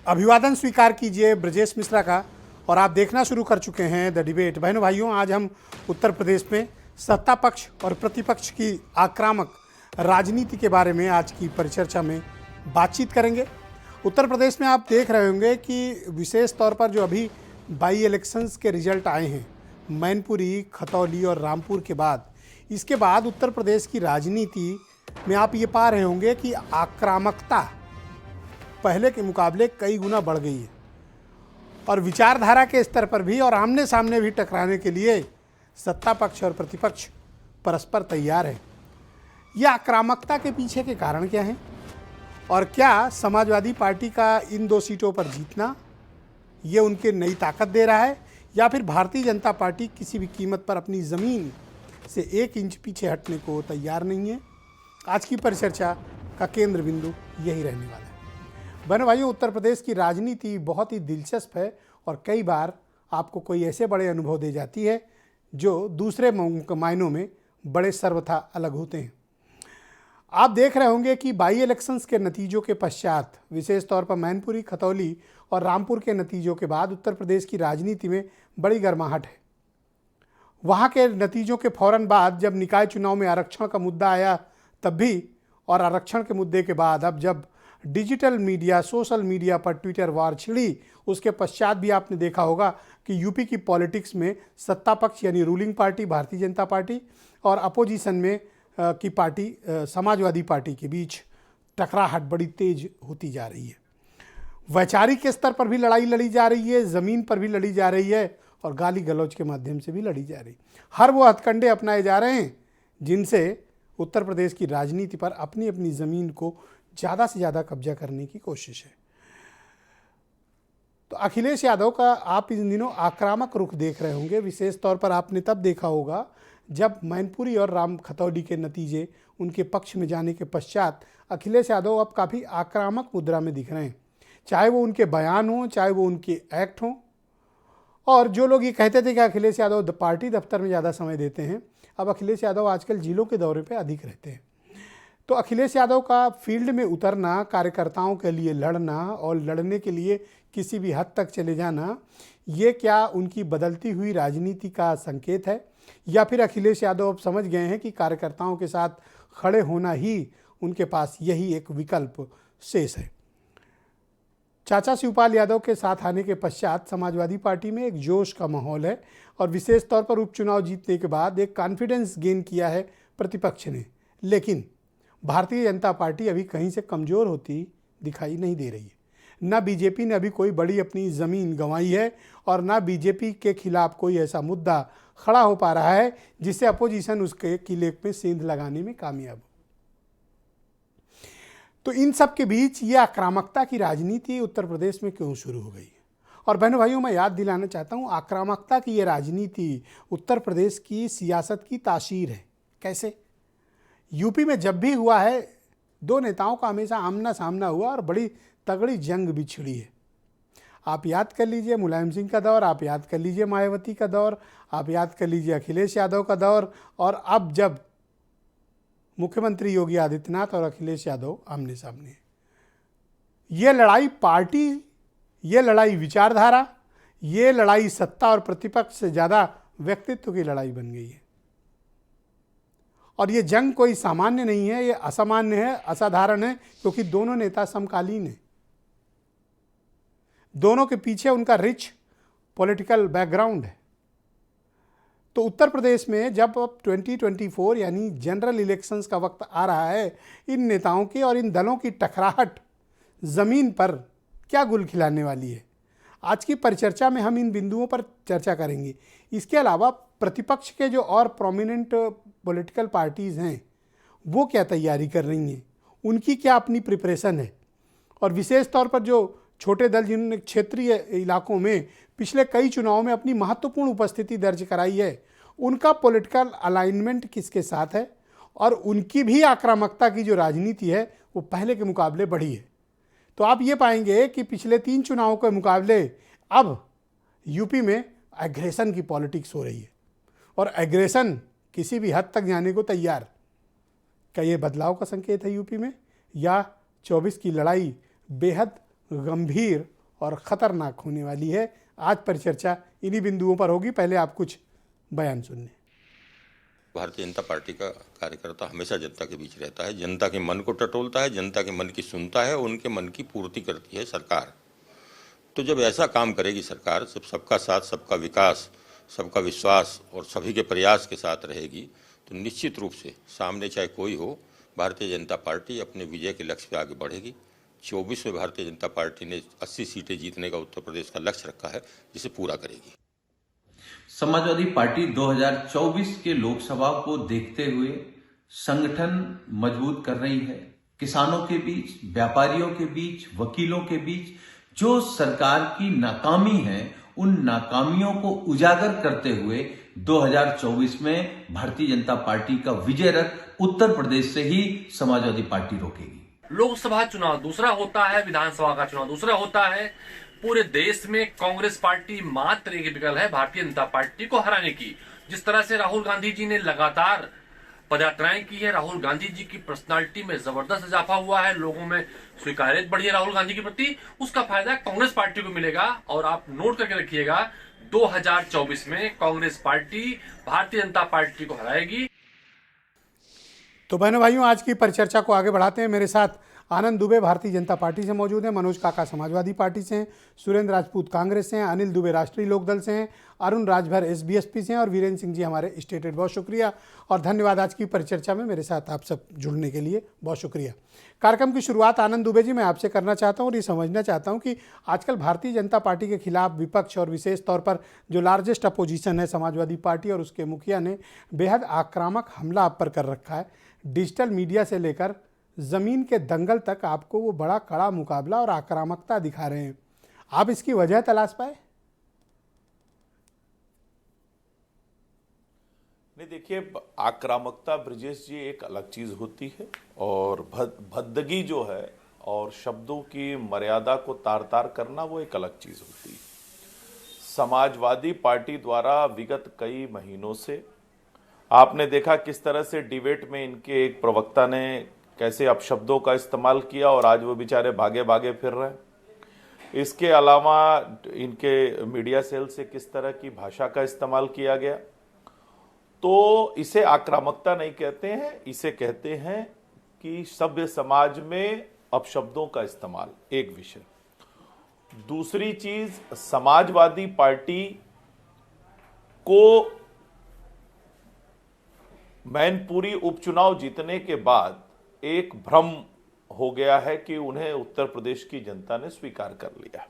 अभिवादन स्वीकार कीजिए ब्रजेश मिश्रा का। और आप देखना शुरू कर चुके हैं द डिबेट। बहनों भाइयों, आज हम उत्तर प्रदेश में सत्ता पक्ष और प्रतिपक्ष की आक्रामक राजनीति के बारे में आज की परिचर्चा में बातचीत करेंगे। उत्तर प्रदेश में आप देख रहे होंगे कि विशेष तौर पर जो अभी बाई इलेक्शंस के रिजल्ट आए हैं, मैनपुरी, खतौली और रामपुर के बाद, इसके बाद उत्तर प्रदेश की राजनीति में आप ये पा रहे होंगे कि आक्रामकता पहले के मुकाबले कई गुना बढ़ गई है और विचारधारा के स्तर पर भी और आमने सामने भी टकराने के लिए सत्ता पक्ष और प्रतिपक्ष परस्पर तैयार है। यह आक्रामकता के पीछे के कारण क्या हैं और क्या समाजवादी पार्टी का इन 2 सीटों पर जीतना ये उनके नई ताकत दे रहा है या फिर भारतीय जनता पार्टी किसी भी कीमत पर अपनी ज़मीन से 1 इंच पीछे हटने को तैयार नहीं है। आज की परिचर्चा का केंद्र बिंदु यही रहने वाला है। बहनों भाइयों, उत्तर प्रदेश की राजनीति बहुत ही दिलचस्प है और कई बार आपको कोई ऐसे बड़े अनुभव दे जाती है जो दूसरे मायनों में बड़े सर्वथा अलग होते हैं। आप देख रहे होंगे कि बाई इलेक्शंस के नतीजों के पश्चात, विशेष तौर पर मैनपुरी, खतौली और रामपुर के नतीजों के बाद उत्तर प्रदेश की राजनीति में बड़ी गर्माहट है। वहाँ के नतीजों के फौरन बाद जब निकाय चुनाव में आरक्षण का मुद्दा आया तब भी, और आरक्षण के मुद्दे के बाद अब जब डिजिटल मीडिया, सोशल मीडिया पर ट्विटर वार छिड़ी, उसके पश्चात भी आपने देखा होगा कि यूपी की पॉलिटिक्स में सत्ता पक्ष यानी ruling party Bharatiya Janata party और अपोजिशन में की पार्टी समाजवादी पार्टी के बीच टकराहट बड़ी तेज होती जा रही है। वैचारिक स्तर पर भी लड़ाई लड़ी जा रही है, ज़मीन पर भी लड़ी जा रही है और गाली गलौज के माध्यम से भी लड़ी जा रही है। हर वो हथकंडे अपनाए जा रहे हैं जिनसे उत्तर प्रदेश की राजनीति पर अपनी अपनी ज़मीन को ज़्यादा से ज़्यादा कब्जा करने की कोशिश है। तो अखिलेश यादव का आप इन दिनों आक्रामक रुख देख रहे होंगे। विशेष तौर पर आपने तब देखा होगा जब मैनपुरी और राम खतौली के नतीजे उनके पक्ष में जाने के पश्चात अखिलेश यादव अब काफ़ी आक्रामक मुद्रा में दिख रहे हैं, चाहे वो उनके बयान हों, चाहे वो उनके एक्ट हों। और जो लोग ये कहते थे कि अखिलेश यादव पार्टी दफ्तर में ज़्यादा समय देते हैं, अब अखिलेश यादव आजकल जिलों के दौरे पर अधिक रहते हैं। तो अखिलेश यादव का फील्ड में उतरना, कार्यकर्ताओं के लिए लड़ना और लड़ने के लिए किसी भी हद तक चले जाना, ये क्या उनकी बदलती हुई राजनीति का संकेत है या फिर अखिलेश यादव अब समझ गए हैं कि कार्यकर्ताओं के साथ खड़े होना ही उनके पास यही एक विकल्प शेष है। चाचा शिवपाल यादव के साथ आने के पश्चात समाजवादी पार्टी में एक जोश का माहौल है और विशेष तौर पर उपचुनाव जीतने के बाद एक कॉन्फिडेंस गेन किया है प्रतिपक्ष ने। लेकिन भारतीय जनता पार्टी अभी कहीं से कमज़ोर होती दिखाई नहीं दे रही है। ना बीजेपी ने अभी कोई बड़ी अपनी ज़मीन गंवाई है और ना बीजेपी के खिलाफ कोई ऐसा मुद्दा खड़ा हो पा रहा है जिससे अपोजिशन उसके किले में सेंध लगाने में कामयाब हो। तो इन सब के बीच ये आक्रामकता की राजनीति उत्तर प्रदेश में क्यों शुरू हो गई है? और बहनों भाइयों, मैं याद दिलाना चाहता हूँ, आक्रामकता की ये राजनीति उत्तर प्रदेश की सियासत की तासीर है। कैसे? यूपी में जब भी हुआ है, 2 नेताओं का हमेशा आमना सामना हुआ और बड़ी तगड़ी जंग भी छिड़ी है। आप याद कर लीजिए मुलायम सिंह का दौर, आप याद कर लीजिए मायावती का दौर, आप याद कर लीजिए अखिलेश यादव का दौर, और अब जब मुख्यमंत्री योगी आदित्यनाथ और अखिलेश यादव आमने सामने हैं। ये लड़ाई पार्टी, ये लड़ाई विचारधारा, ये लड़ाई सत्ता और प्रतिपक्ष से ज़्यादा व्यक्तित्व की लड़ाई बन गई है। और ये जंग कोई सामान्य नहीं है, ये असामान्य है, असाधारण है, क्योंकि दोनों नेता समकालीन हैं। दोनों के पीछे उनका रिच पॉलिटिकल बैकग्राउंड है। तो उत्तर प्रदेश में जब अब 2024 यानी जनरल इलेक्शंस का वक्त आ रहा है, इन नेताओं की और इन दलों की टकराहट ज़मीन पर क्या गुल खिलाने वाली है, आज की परिचर्चा में हम इन बिंदुओं पर चर्चा करेंगे। इसके अलावा प्रतिपक्ष के जो और प्रोमिनेंट पॉलिटिकल पार्टीज़ हैं वो क्या तैयारी कर रही हैं, उनकी क्या अपनी प्रिपरेशन है, और विशेष तौर पर जो छोटे दल जिन्होंने क्षेत्रीय इलाकों में पिछले कई चुनावों में अपनी महत्वपूर्ण उपस्थिति दर्ज कराई है, उनका पॉलिटिकल अलाइनमेंट किसके साथ है और उनकी भी आक्रामकता की जो राजनीति है वो पहले के मुकाबले बढ़ी है। तो आप ये पाएंगे कि पिछले 3 चुनावों के मुकाबले अब यूपी में एग्रेशन की पॉलिटिक्स हो रही है और एग्रेशन किसी भी हद तक जाने को तैयार। क्या ये बदलाव का संकेत है यूपी में, या 24 की लड़ाई बेहद गंभीर और ख़तरनाक होने वाली है। आज परिचर्चा इन्हीं बिंदुओं पर होगी। पहले आप कुछ बयान सुनिए। भारतीय जनता पार्टी का कार्यकर्ता हमेशा जनता के बीच रहता है, जनता के मन को टटोलता है, जनता के मन की सुनता है, उनके मन की पूर्ति करती है सरकार। तो जब ऐसा काम करेगी सरकार, जब सबका साथ, सबका विकास, सबका विश्वास और सभी के प्रयास के साथ रहेगी, तो निश्चित रूप से सामने चाहे कोई हो, भारतीय जनता पार्टी अपने विजय के लक्ष्य पे आगे बढ़ेगी। 24 में भारतीय जनता पार्टी ने 80 सीटें जीतने का उत्तर प्रदेश का लक्ष्य रखा है, जिसे पूरा करेगी। समाजवादी पार्टी 2024 के लोकसभा को देखते हुए संगठन मजबूत कर रही है। किसानों के बीच, व्यापारियों के बीच, वकीलों के बीच जो सरकार की नाकामी है, उन नाकामियों को उजागर करते हुए 2024 में भारतीय जनता पार्टी का विजय रथ उत्तर प्रदेश से ही समाजवादी पार्टी रोकेगी। लोकसभा चुनाव दूसरा होता है, विधानसभा का चुनाव दूसरा होता है। पूरे देश में कांग्रेस पार्टी मात्र एक विकल्प है भारतीय जनता पार्टी को हराने की। जिस तरह से राहुल गांधी जी ने लगातार पदयात्राएं की है, राहुल गांधी जी की पर्सनालिटी में जबरदस्त इजाफा हुआ है, लोगों में स्वीकार्यता बढ़ी है राहुल गांधी के प्रति, उसका फायदा कांग्रेस पार्टी को मिलेगा। और आप नोट करके रखिएगा, 2024 में कांग्रेस पार्टी भारतीय जनता पार्टी को हराएगी। तो बहनों भाइयों, आज की परिचर्चा को आगे बढ़ाते हैं। मेरे साथ आनंद दुबे भारतीय जनता पार्टी से मौजूद हैं, मनोज काका समाजवादी पार्टी से हैं, सुरेंद्र राजपूत कांग्रेस से हैं, अनिल दुबे राष्ट्रीय लोकदल से हैं, अरुण राजभर एसबीएसपी से हैं और वीरेंद्र सिंह जी हमारे स्टेट हेड। बहुत शुक्रिया और धन्यवाद आज की परिचर्चा में मेरे साथ आप सब जुड़ने के लिए। बहुत शुक्रिया। कार्यक्रम की शुरुआत आनंद दुबे जी मैं आपसे करना चाहता हूँ और ये समझना चाहता हूँ कि आजकल भारतीय जनता पार्टी के खिलाफ विपक्ष और विशेष तौर पर जो लार्जेस्ट अपोजिशन है समाजवादी पार्टी और उसके मुखिया ने बेहद आक्रामक हमला आप पर कर रखा है। डिजिटल मीडिया से लेकर ज़मीन के दंगल तक आपको वो बड़ा कड़ा मुकाबला और आक्रामकता दिखा रहे हैं। आप इसकी वजह तलाश पाए? नहीं, देखिए, आक्रामकता ब्रिजेश जी एक अलग चीज होती है और भद्दगी जो है और शब्दों की मर्यादा को तार तार करना वो एक अलग चीज होती है। समाजवादी पार्टी द्वारा विगत कई महीनों से आपने देखा किस तरह से डिबेट में इनके एक प्रवक्ता ने कैसे अपशब्दों का इस्तेमाल किया और आज वो बेचारे भागे भागे फिर रहे हैं। इसके अलावा इनके मीडिया सेल से किस तरह की भाषा का इस्तेमाल किया गया, तो इसे आक्रामकता नहीं कहते हैं, इसे कहते हैं कि सभ्य समाज में अपशब्दों का इस्तेमाल। एक विषय। दूसरी चीज, समाजवादी पार्टी को मैनपुरी उपचुनाव जीतने के बाद एक भ्रम हो गया है कि उन्हें उत्तर प्रदेश की जनता ने स्वीकार कर लिया।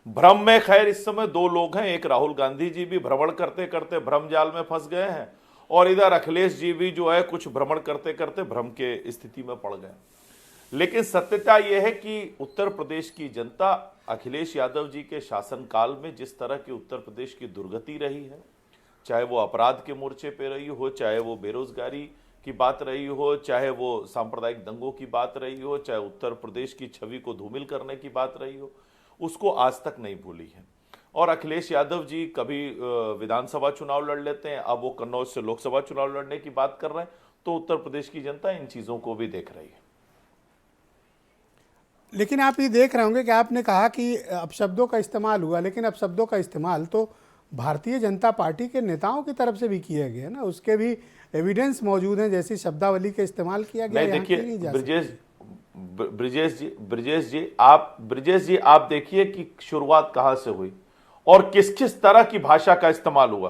भ्रम में खैर इस समय दो लोग हैं, एक राहुल गांधी जी भी भ्रमण करते करते भ्रम जाल में फंस गए हैं और इधर अखिलेश जी भी जो है कुछ भ्रमण करते करते भ्रम के स्थिति में पड़ गए। लेकिन सत्यता यह है कि उत्तर प्रदेश की जनता अखिलेश यादव जी के शासनकाल में जिस तरह की उत्तर प्रदेश की दुर्गति रही है, चाहे वो अपराध के मोर्चे पे रही हो, चाहे वो बेरोजगारी की बात रही हो, चाहे वो सांप्रदायिक दंगों की बात रही हो, चाहे उत्तर प्रदेश की छवि को धूमिल करने की बात रही हो, उसको आज तक नहीं भूली है। और अखिलेश यादव जी कभी विधानसभा चुनाव लड़ लेते हैं, अब वो कन्नौज से लोकसभा चुनाव लड़ने की बात कर रहे हैं, तो उत्तर प्रदेश की जनता इन चीजों को भी देख रही है। लेकिन आप ये देख रहे होंगे कि आपने कहा कि अपशब्दों का इस्तेमाल हुआ, लेकिन अपशब्दों का इस्तेमाल तो भारतीय जनता पार्टी के नेताओं की तरफ से भी किया गया ना, उसके भी एविडेंस मौजूद हैं, जैसी शब्दावली का इस्तेमाल किया गया। नहीं, देखिए ब्रिजेश जी आप देखिए कि शुरुआत कहां से हुई और किस किस तरह की भाषा का इस्तेमाल हुआ,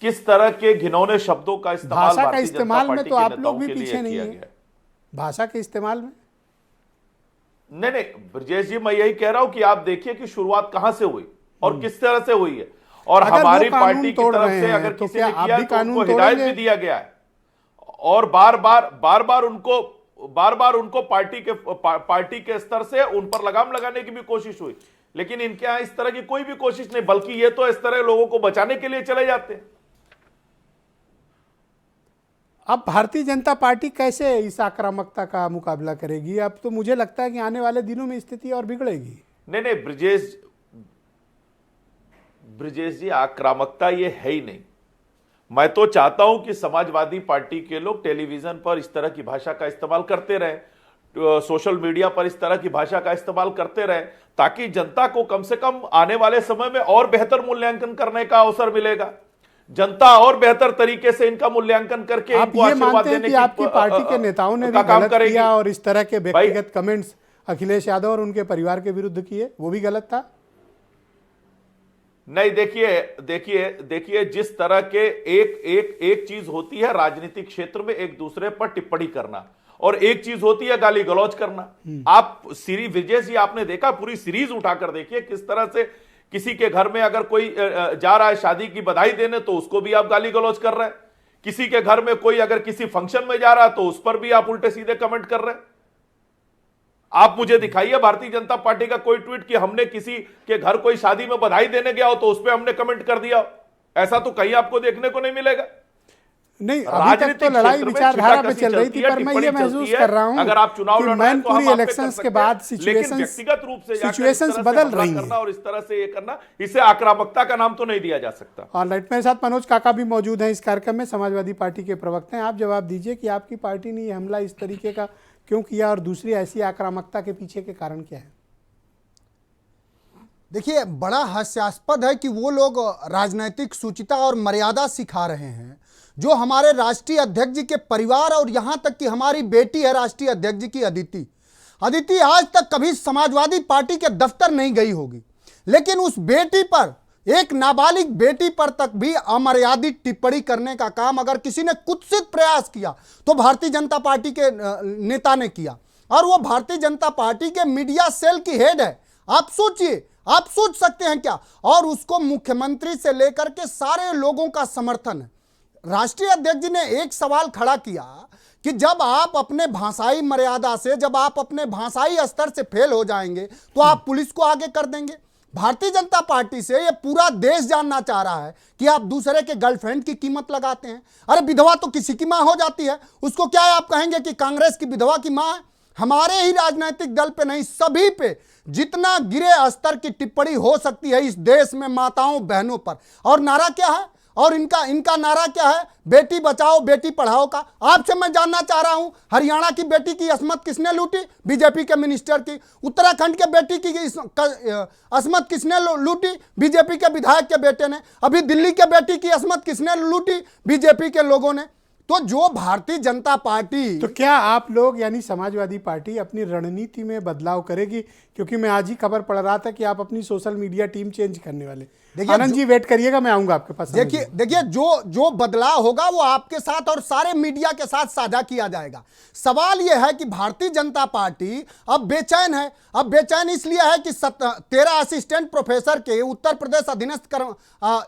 किस तरह के घिनौने शब्दों का इस्तेमाल भाषा का इस्तेमाल में तो आप लोग भी पीछे नहीं है भाषा के इस्तेमाल में। नहीं ब्रिजेश जी, मैं यही कह रहा हूं कि आप देखिए कि शुरुआत कहां से हुई और किस तरह से हुई है और हमारी पार्टी की तरफ से अगर तो किसी ने किया तो उनको हिदायत भी दिया गया है और बार बार उनको पार्टी के स्तर से उन पर लगाम लगाने की भी कोशिश हुई, लेकिन इनके यहां इस तरह की कोई भी कोशिश नहीं, बल्कि ये तो इस तरह लोगों को बचाने के लिए चले जाते हैं। अब भारतीय जनता पार्टी कैसे इस आक्रामकता का मुकाबला करेगी? अब तो मुझे लगता है कि आने वाले दिनों में स्थिति और बिगड़ेगी। नहीं ब्रिजेश जी, आक्रामकता ये है ही नहीं। मैं तो चाहता हूं कि समाजवादी पार्टी के लोग टेलीविजन पर इस तरह की भाषा का इस्तेमाल करते रहे। सोशल मीडिया पर इस तरह की भाषा का इस्तेमाल करते रहे, ताकि जनता को कम से कम आने वाले समय में और बेहतर मूल्यांकन करने का अवसर मिलेगा। जनता और बेहतर तरीके से इनका मूल्यांकन करके आप इनको ये आशीर्वाद मानते हैं देने कि आपकी पार्टी के नेताओं ने भी गलत किया और इस तरह के व्यक्तिगत कमेंट्स अखिलेश यादव और उनके परिवार के विरुद्ध किए, वो भी गलत था? नहीं, देखिए जिस तरह के एक चीज होती है राजनीतिक क्षेत्र में एक दूसरे पर टिप्पणी करना, और एक चीज होती है गाली गलौज करना। आप सीरीज विजय जी आपने देखा, पूरी सीरीज उठाकर देखिए किस तरह से किसी के घर में अगर कोई जा रहा है शादी की बधाई देने तो उसको भी आप गाली गलौज कर रहे हैं, किसी के घर में कोई अगर किसी फंक्शन में जा रहा है तो उस पर भी आप उल्टे सीधे कमेंट कर रहे हैं। आप मुझे दिखाइए भारतीय जनता पार्टी का कोई ट्वीट कि हमने किसी के घर कोई शादी में बधाई देने गया हो तो उस पर हमने कमेंट कर दिया हो। ऐसा तो कहीं आपको देखने को नहीं मिलेगा। नहीं, अभी तक तो लड़ाई विचारधारा पे चल रही थी, पर मैं ये महसूस कर रहा हूं अगर आप चुनाव कि मैनपुरी इलेक्शंस के बाद व्यक्तिगत रूप से सिचुएशंस बदल रही हैं और इस तरह से ये करना, इसे आक्रामकता का नाम तो नहीं दिया जा सकता। ऑलराइट, मेरे साथ मनोज काका भी मौजूद हैं इस कार्यक्रम में, समाजवादी पार्टी के प्रवक्ता हैं। आप जवाब दीजिए कि आपकी पार्टी ने ये हमला इस तरीके का क्यों किया और दूसरी ऐसी आक्रामकता के पीछे के कारण क्या है? देखिए, बड़ा हास्यास्पद है कि वो लोग राजनीतिक शुचिता और मर्यादा सिखा रहे हैं जो हमारे राष्ट्रीय अध्यक्ष जी के परिवार और यहां तक कि हमारी बेटी है राष्ट्रीय अध्यक्ष जी की अदिति आज तक कभी समाजवादी पार्टी के दफ्तर नहीं गई होगी, लेकिन उस बेटी पर, एक नाबालिग बेटी पर तक भी अमर्यादित टिप्पणी करने का काम अगर किसी ने कुत्सित प्रयास किया तो भारतीय जनता पार्टी के नेता ने किया, और वो भारतीय जनता पार्टी के मीडिया सेल की हेड है। आप सोचिए, आप सोच सकते हैं क्या? और उसको मुख्यमंत्री से लेकर के सारे लोगों का समर्थन है। राष्ट्रीय अध्यक्ष जी ने एक सवाल खड़ा किया कि जब आप अपने भाषाई मर्यादा से, जब आप अपने भाषाई स्तर से फेल हो जाएंगे तो आप पुलिस को आगे कर देंगे। भारतीय जनता पार्टी से ये पूरा देश जानना चाह रहा है कि आप दूसरे के गर्लफ्रेंड की कीमत लगाते हैं। अरे विधवा तो किसी की मां हो जाती है, उसको क्या है आप कहेंगे कि कांग्रेस की विधवा की मां है? हमारे ही राजनीतिक दल पे नहीं, सभी पे जितना गिरे स्तर की टिप्पणी हो सकती है इस देश में माताओं बहनों पर। और नारा क्या है? और इनका नारा क्या है? बेटी बचाओ बेटी पढ़ाओ का। आपसे मैं जानना चाह रहा हूं, हरियाणा की बेटी की असमत किसने लूटी? बीजेपी के मिनिस्टर की। उत्तराखंड के बेटी की असमत किसने लूटी? बीजेपी के विधायक के बेटे ने। अभी दिल्ली के बेटी की असमत किसने लूटी? बीजेपी के लोगों ने। तो जो भारतीय जनता पार्टी, तो क्या आप लोग यानी समाजवादी पार्टी अपनी रणनीति में बदलाव करेगी? क्योंकि मैं आज ही खबर पढ़ रहा था कि आप अपनी सोशल मीडिया टीम चेंज करने वाले। आनंद जी वेट करिएगा, मैं आऊंगा आपके पास। देखिए जो बदलाव होगा वो आपके साथ और सारे मीडिया के साथ साझा किया जाएगा। सवाल यह है कि भारतीय जनता पार्टी अब बेचैन है। अब बेचैन इसलिए है कि 13 असिस्टेंट प्रोफेसर के उत्तर प्रदेश अधीनस्थ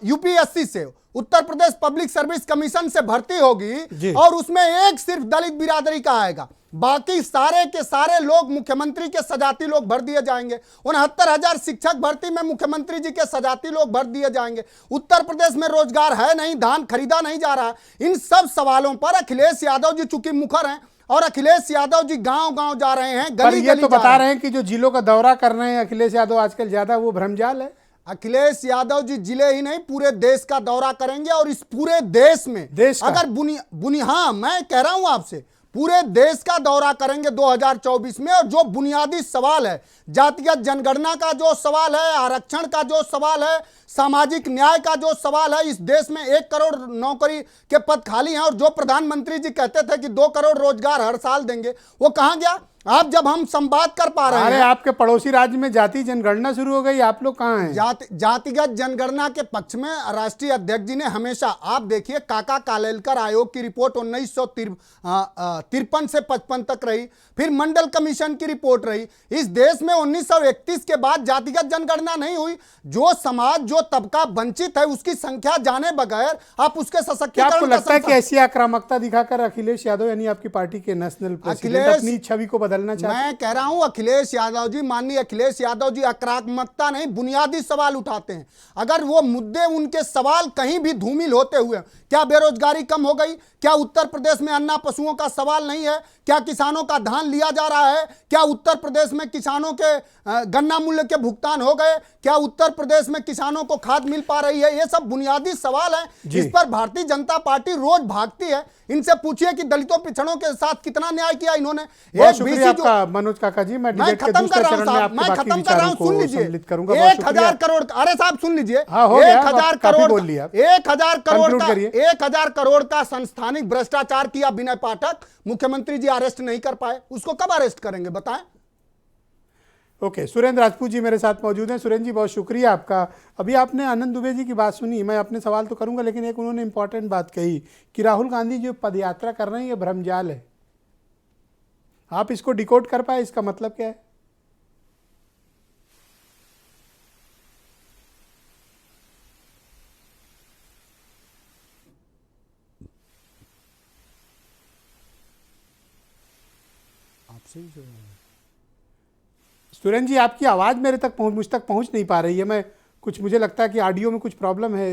यूपीएससी से, Uttar Pradesh public service commission से भर्ती होगी और उसमें एक सिर्फ दलित बिरादरी का आएगा, बाकी सारे के सारे लोग मुख्यमंत्री के सजाती लोग भर दिए जाएंगे। 69,000 शिक्षक भर्ती में मुख्यमंत्री जी के सजाती लोग भर दिए जाएंगे। उत्तर प्रदेश में रोजगार है नहीं, धान खरीदा नहीं जा रहा। इन सब सवालों पर अखिलेश यादव जी चूंकि मुखर हैं और अखिलेश यादव जी गांव-गांव जा रहे हैं, गली-गली तो बता रहे हैं कि जो जिलों का दौरा कर रहे हैं अखिलेश यादव आजकल ज्यादा, वो भ्रमजाल है। अखिलेश यादव जी जिले ही नहीं पूरे देश का दौरा करेंगे और इस पूरे देश में अगर हाँ मैं कह रहा हूं आपसे, पूरे देश का दौरा करेंगे 2024 में। और जो बुनियादी सवाल है, जातिगत जनगणना का जो सवाल है, आरक्षण का जो सवाल है, सामाजिक न्याय का जो सवाल है, इस देश में 1 करोड़ नौकरी के पद खाली हैं और जो प्रधानमंत्री जी कहते थे कि 2 करोड़ रोजगार हर साल देंगे, वो कहां गया? आप जब हम संवाद कर पा रहे हैं। अरे आपके पड़ोसी राज्य में जाति जनगणना शुरू हो गई, आप लोग कहां हैं? जातिगत जनगणना के पक्ष में राष्ट्रीय अध्यक्ष जी ने हमेशा, आप देखिए काका कालेलकर आयोग की रिपोर्ट 1953 से 55 तक रही, फिर मंडल कमीशन की रिपोर्ट रही। इस देश में 1931 के बाद जातिगत जनगणना नहीं हुई। जो समाज, जो तबका वंचित है उसकी संख्या जाने बगैर आप उसके सशक्तिकरण, आपको लगता है कि ऐसी आक्रामकता दिखाकर अखिलेश यादव यानी आपकी पार्टी के नेशनल प्रेसिडेंट अपनी छवि को बदलना चाहते हैं? मैं कह रहा हूं अखिलेश यादव जी, माननीय अखिलेश यादव जी आक्रामकता नहीं, बुनियादी सवाल उठाते हैं। अगर वो मुद्दे, उनके सवाल कहीं भी धूमिल होते हुए, क्या बेरोजगारी कम हो गई? क्या उत्तर प्रदेश में अन्ना पशुओं का सवाल नहीं है? क्या किसानों का धान लिया जा रहा है? क्या उत्तर प्रदेश में किसानों के गन्ना मूल्य के भुगतान हो गए? क्या उत्तर प्रदेश में किसानों को खाद मिल पा रही है? ये सब बुनियादी सवाल है जिस पर भारतीय जनता पार्टी रोज भागती है। इनसे पूछिए कि दलितों पिछड़ों के साथ कितना न्याय किया इन्होंने। एक भी आपका मनोज काका जी। मैं मैं डिबेट के खत्म दूसरे कर रहा हूं चरण में साहब, आपके मैं बाकी खत्म कर रहा विचारों हूं, को सुन लीजिए। सम्मिलित करूंगा। बहुत 1000 शुक्रिया। करोड़, अरे साहब सुन लीजिए, हाँ, हो गया, 1000 काफी करोड़, बोल लिया आप। 1000 करोड़ Conclude का, करिए। 1000 करोड़ का संस्थानिक भ्रष्टाचार किया विनय पाठक, मुख्यमंत्री जी अरेस्ट नहीं कर पाए, उसको कब अरेस्ट करेंगे बताएं? ओके, सुरेंद्र राजपूत जी मेरे साथ मौजूद हैं। सुरेंद्र जी, बहुत शुक्रिया आपका। अभी आपने आनंद दुबे जी की बात सुनी, मैं अपने सवाल तो करूंगा, लेकिन एक उन्होंने इंपॉर्टेंट बात कही कि राहुल गांधी जो पदयात्रा कर रहे हैं ये भ्रमजाल है। आप इसको डिकोड कर पाए, इसका मतलब क्या है? आपसे ही जो सुरेंद्र जी, आपकी आवाज़ मुझ तक पहुंच नहीं पा रही है। मैं कुछ, मुझे लगता है कि ऑडियो में कुछ प्रॉब्लम है।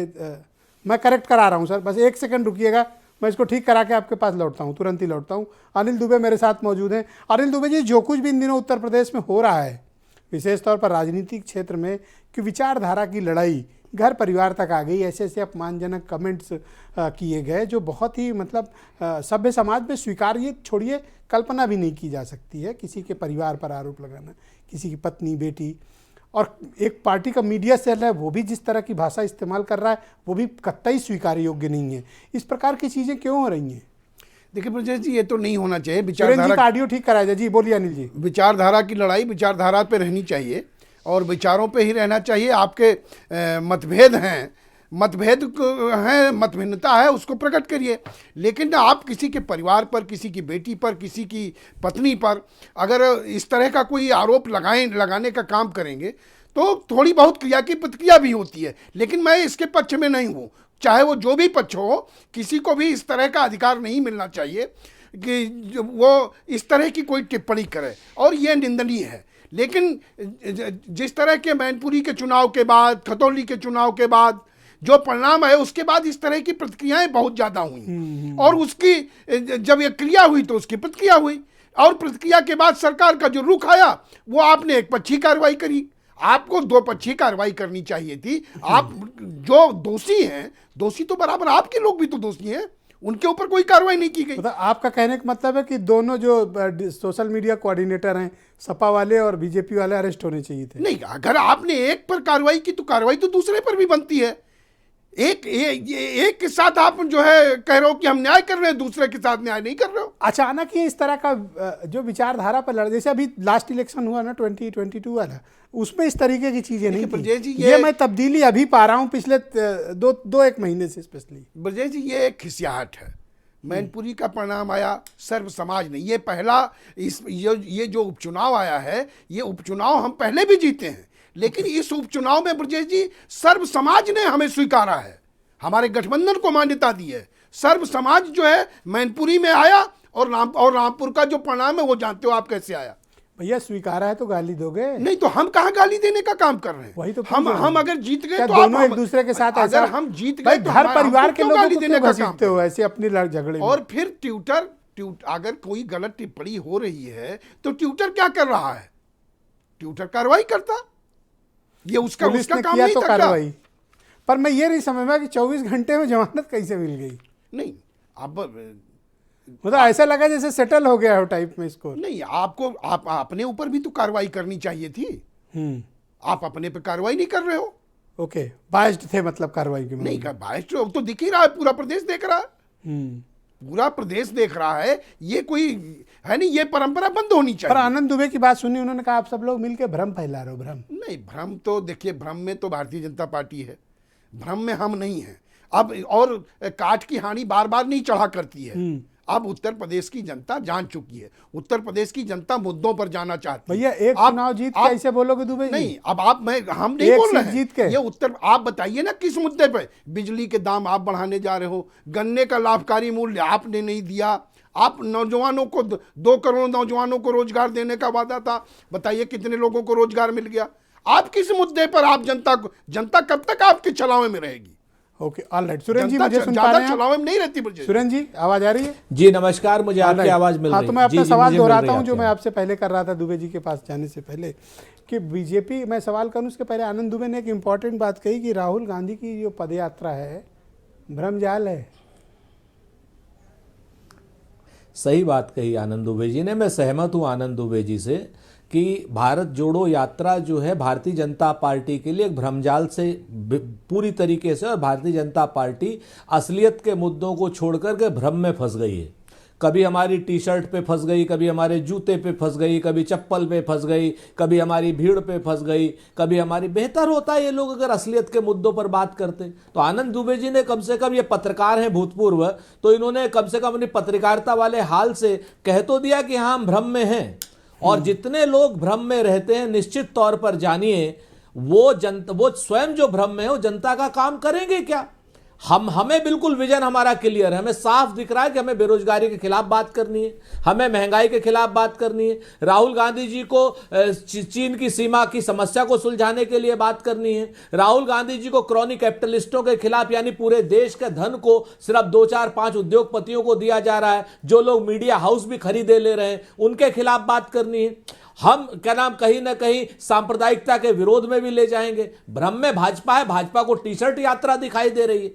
मैं करेक्ट करा रहा हूं सर, बस एक सेकंड रुकिएगा, मैं इसको ठीक करा के आपके पास लौटता हूं, तुरंत ही लौटता हूं। अनिल दुबे मेरे साथ मौजूद हैं। अनिल दुबे जी, जो कुछ भी इन दिनों उत्तर प्रदेश में हो रहा है, विशेष तौर पर राजनीतिक क्षेत्र में, कि विचारधारा की लड़ाई घर परिवार तक आ गई, ऐसे ऐसे अपमानजनक कमेंट्स किए गए जो बहुत ही मतलब सभ्य समाज में स्वीकार्य, छोड़िए कल्पना भी नहीं की जा सकती है। किसी के परिवार पर आरोप लगाना, किसी की पत्नी, बेटी, और एक पार्टी का मीडिया सेल है वो भी जिस तरह की भाषा इस्तेमाल कर रहा है वो भी कतई स्वीकार योग्य नहीं है। इस प्रकार की चीज़ें क्यों हो रही हैं? देखिए ब्रजेश जी, ये तो नहीं होना चाहिए। सुरेंद्र जी का विचारधारा, ऑडियो ठीक कराया जाए। जी बोलिए अनिल जी। विचारधारा की लड़ाई विचारधारा पे रहनी चाहिए और विचारों पे ही रहना चाहिए। आपके मतभेद हैं, मतभिन्नता है, उसको प्रकट करिए, लेकिन आप किसी के परिवार पर, किसी की बेटी पर, किसी की पत्नी पर अगर इस तरह का कोई आरोप लगाने का काम करेंगे तो थोड़ी बहुत क्रिया की प्रतिक्रिया भी होती है। लेकिन मैं इसके पक्ष में नहीं हूँ, चाहे वो जो भी पक्ष हो, किसी को भी इस तरह का अधिकार नहीं मिलना चाहिए कि वो इस तरह की कोई टिप्पणी करे, और ये निंदनीय है। लेकिन जिस तरह के मैनपुरी के चुनाव के बाद, खतौली के चुनाव के बाद जो परिणाम है, उसके बाद इस तरह की प्रतिक्रियाएं बहुत ज़्यादा हुई, और उसकी जब ये क्रिया हुई तो उसकी प्रतिक्रिया हुई, और प्रतिक्रिया के बाद सरकार का जो रुख आया वो आपने एक पक्षी कार्रवाई करी। आपको दो पक्षी कार्रवाई करनी चाहिए थी। आप जो दोषी हैं, दोषी तो बराबर आपके लोग भी तो दोषी हैं, उनके ऊपर कोई कार्रवाई नहीं की गई। मतलब आपका कहने का मतलब है कि दोनों जो सोशल मीडिया कोऑर्डिनेटर हैं, सपा वाले और बीजेपी वाले, अरेस्ट होने चाहिए थे? नहीं, अगर आपने एक पर कार्रवाई की तो कार्रवाई तो दूसरे पर भी बनती है। एक के साथ आप जो है कह रहे हो कि हम न्याय कर रहे हैं, दूसरे के साथ न्याय नहीं कर रहे हो। अचानक ही इस तरह का जो विचारधारा पर लड़, जैसे अभी लास्ट इलेक्शन हुआ ना 2022 वाला, उसमें इस तरीके की चीजें नहीं ब्रजेश जी, थी। ये मैं तब्दीली अभी पा रहा हूं पिछले दो एक महीने से स्पेशली। ब्रजेश जी, ये एक खिसियाहट है। मैनपुरी का परिणाम आया, सर्व समाज ने, ये पहला ये जो उपचुनाव आया है, ये उपचुनाव हम पहले भी जीते हैं, लेकिन इस उपचुनाव में ब्रजेश जी सर्व समाज ने हमें स्वीकारा है, हमारे गठबंधन को मान्यता दी है। सर्व समाज जो है मैनपुरी में आया, और रामपुर का जो परिणाम है वो जानते हो आप कैसे आया। भैया स्वीकारा है तो गाली दोगे? नहीं तो हम कहाँ गाली देने का काम कर रहे हैं? वही तो हम अगर जीत गए क्या तो दोनों आप एक दूसरे के साथ अगर ऐसा, हम जीत भाई गए तो घर परिवार के लोगों गाली को देने क्यों का काम घसीटते हो ऐसे अपनी झगड़े में? और फिर ट्विटर अगर कोई गलत टिप्पणी हो रही है तो ट्विटर क्या कर रहा है? ट्विटर कार्रवाई करता, ये उसका काम किया नहीं तो था। कार्रवाई, पर मैं ये नहीं समझ में कि 24 घंटे में जमानत कैसे मिल गई? नहीं, अब मतलब ऐसा लगा जैसे सेटल हो गया हो टाइप में इसको। नहीं, आपको आप अपने ऊपर भी तो कार्रवाई करनी चाहिए थी। आप अपने पे कार्रवाई नहीं कर रहे हो। ओके, बायस्ड थे मतलब कार्रवाई के? नहीं, बायस्ड तो दिख ही रहा है, पूरा प्रदेश देख रहा है, पूरा प्रदेश देख रहा है। ये कोई है नहीं, ये परंपरा बंद होनी पर चाहिए। आनंद दुबे की बात सुनी, उन्होंने कहा आप सब लोग मिलकर भ्रम फैला रहे हो। भ्रम नहीं, भ्रम तो देखिए, भ्रम में तो भारतीय जनता पार्टी है, भ्रम में हम नहीं हैं। अब और काठ की हानि बार बार नहीं चढ़ा करती है। अब उत्तर प्रदेश की जनता जान चुकी है, उत्तर प्रदेश की जनता मुद्दों पर जाना चाहती है। भैया एक चुनाव जीत के ऐसे बोलोगे दुबे जी? नहीं, अब हम नहीं एक बोल रहे सीट हैं जीत के। ये उत्तर, आप बताइए ना किस मुद्दे पे? बिजली के दाम आप बढ़ाने जा रहे हो, गन्ने का लाभकारी मूल्य आपने नहीं दिया, आप नौजवानों को 2 करोड़ नौजवानों को रोजगार देने का वादा था, बताइए कितने लोगों को रोजगार मिल गया? आप किस मुद्दे पर आप जनता कब तक आपके छलावे में रहेगी? Okay, alright. सुरेंद्र जी मुझे सुन पा रहे हैं? छलावे में नहीं रहती ब्रजेश। सुरेंद्र जी आवाज आ रही है? जी नमस्कार, मुझे आपकी आवाज मिल रही है। हाँ, तो मैं अपना जी, सवाल मुझे मिल दोहराता रही है हूँ जो आपकी मैं आपसे पहले कर रहा था दुबे जी के पास जाने से पहले, कि बीजेपी, मैं सवाल करूँ उसके पहले आनंद दुबे ने एक इम्पॉर्टेंट बात कही कि राहुल गांधी की जो पदयात्रा है भ्रमजाल है। सही बात कही आनंद दुबे जी ने। मैं सहमत हूं आनंद दुबे जी से कि भारत जोड़ो यात्रा जो है भारतीय जनता पार्टी के लिए एक भ्रमजाल से पूरी तरीके से, और भारतीय जनता पार्टी असलियत के मुद्दों को छोड़कर के भ्रम में फंस गई है। कभी हमारी टी शर्ट पे फंस गई, कभी हमारे जूते पे फंस गई, कभी चप्पल पे फंस गई, कभी हमारी भीड़ पे फंस गई, कभी हमारी। बेहतर होता है ये लोग अगर असलियत के मुद्दों पर बात करते। तो आनंद दुबे जी ने कम से कम, ये पत्रकार हैं भूतपूर्व, तो इन्होंने कम से कम अपनी पत्रकारिता वाले हाल से कह तो दिया कि हाँ हम भ्रम में हैं। और जितने लोग भ्रम में रहते हैं निश्चित तौर पर जानिए वो स्वयं जो भ्रम में है वो जनता का काम करेंगे क्या। हमें बिल्कुल विजन हमारा क्लियर है, हमें साफ दिख रहा है कि हमें बेरोजगारी के खिलाफ बात करनी है, हमें महंगाई के खिलाफ बात करनी है, राहुल गांधी जी को चीन की सीमा की समस्या को सुलझाने के लिए बात करनी है, राहुल गांधी जी को क्रॉनिक कैपिटलिस्टों के खिलाफ, यानी पूरे देश के धन को सिर्फ 2 4 5 उद्योगपतियों को दिया जा रहा है, जो लोग मीडिया हाउस भी खरीदे ले रहे हैं, उनके खिलाफ बात करनी है। हम क्या नाम कहीं ना कहीं सांप्रदायिकता के विरोध में भी ले जाएंगे। भ्रम में भाजपा है, भाजपा को टी शर्ट यात्रा दिखाई दे रही है।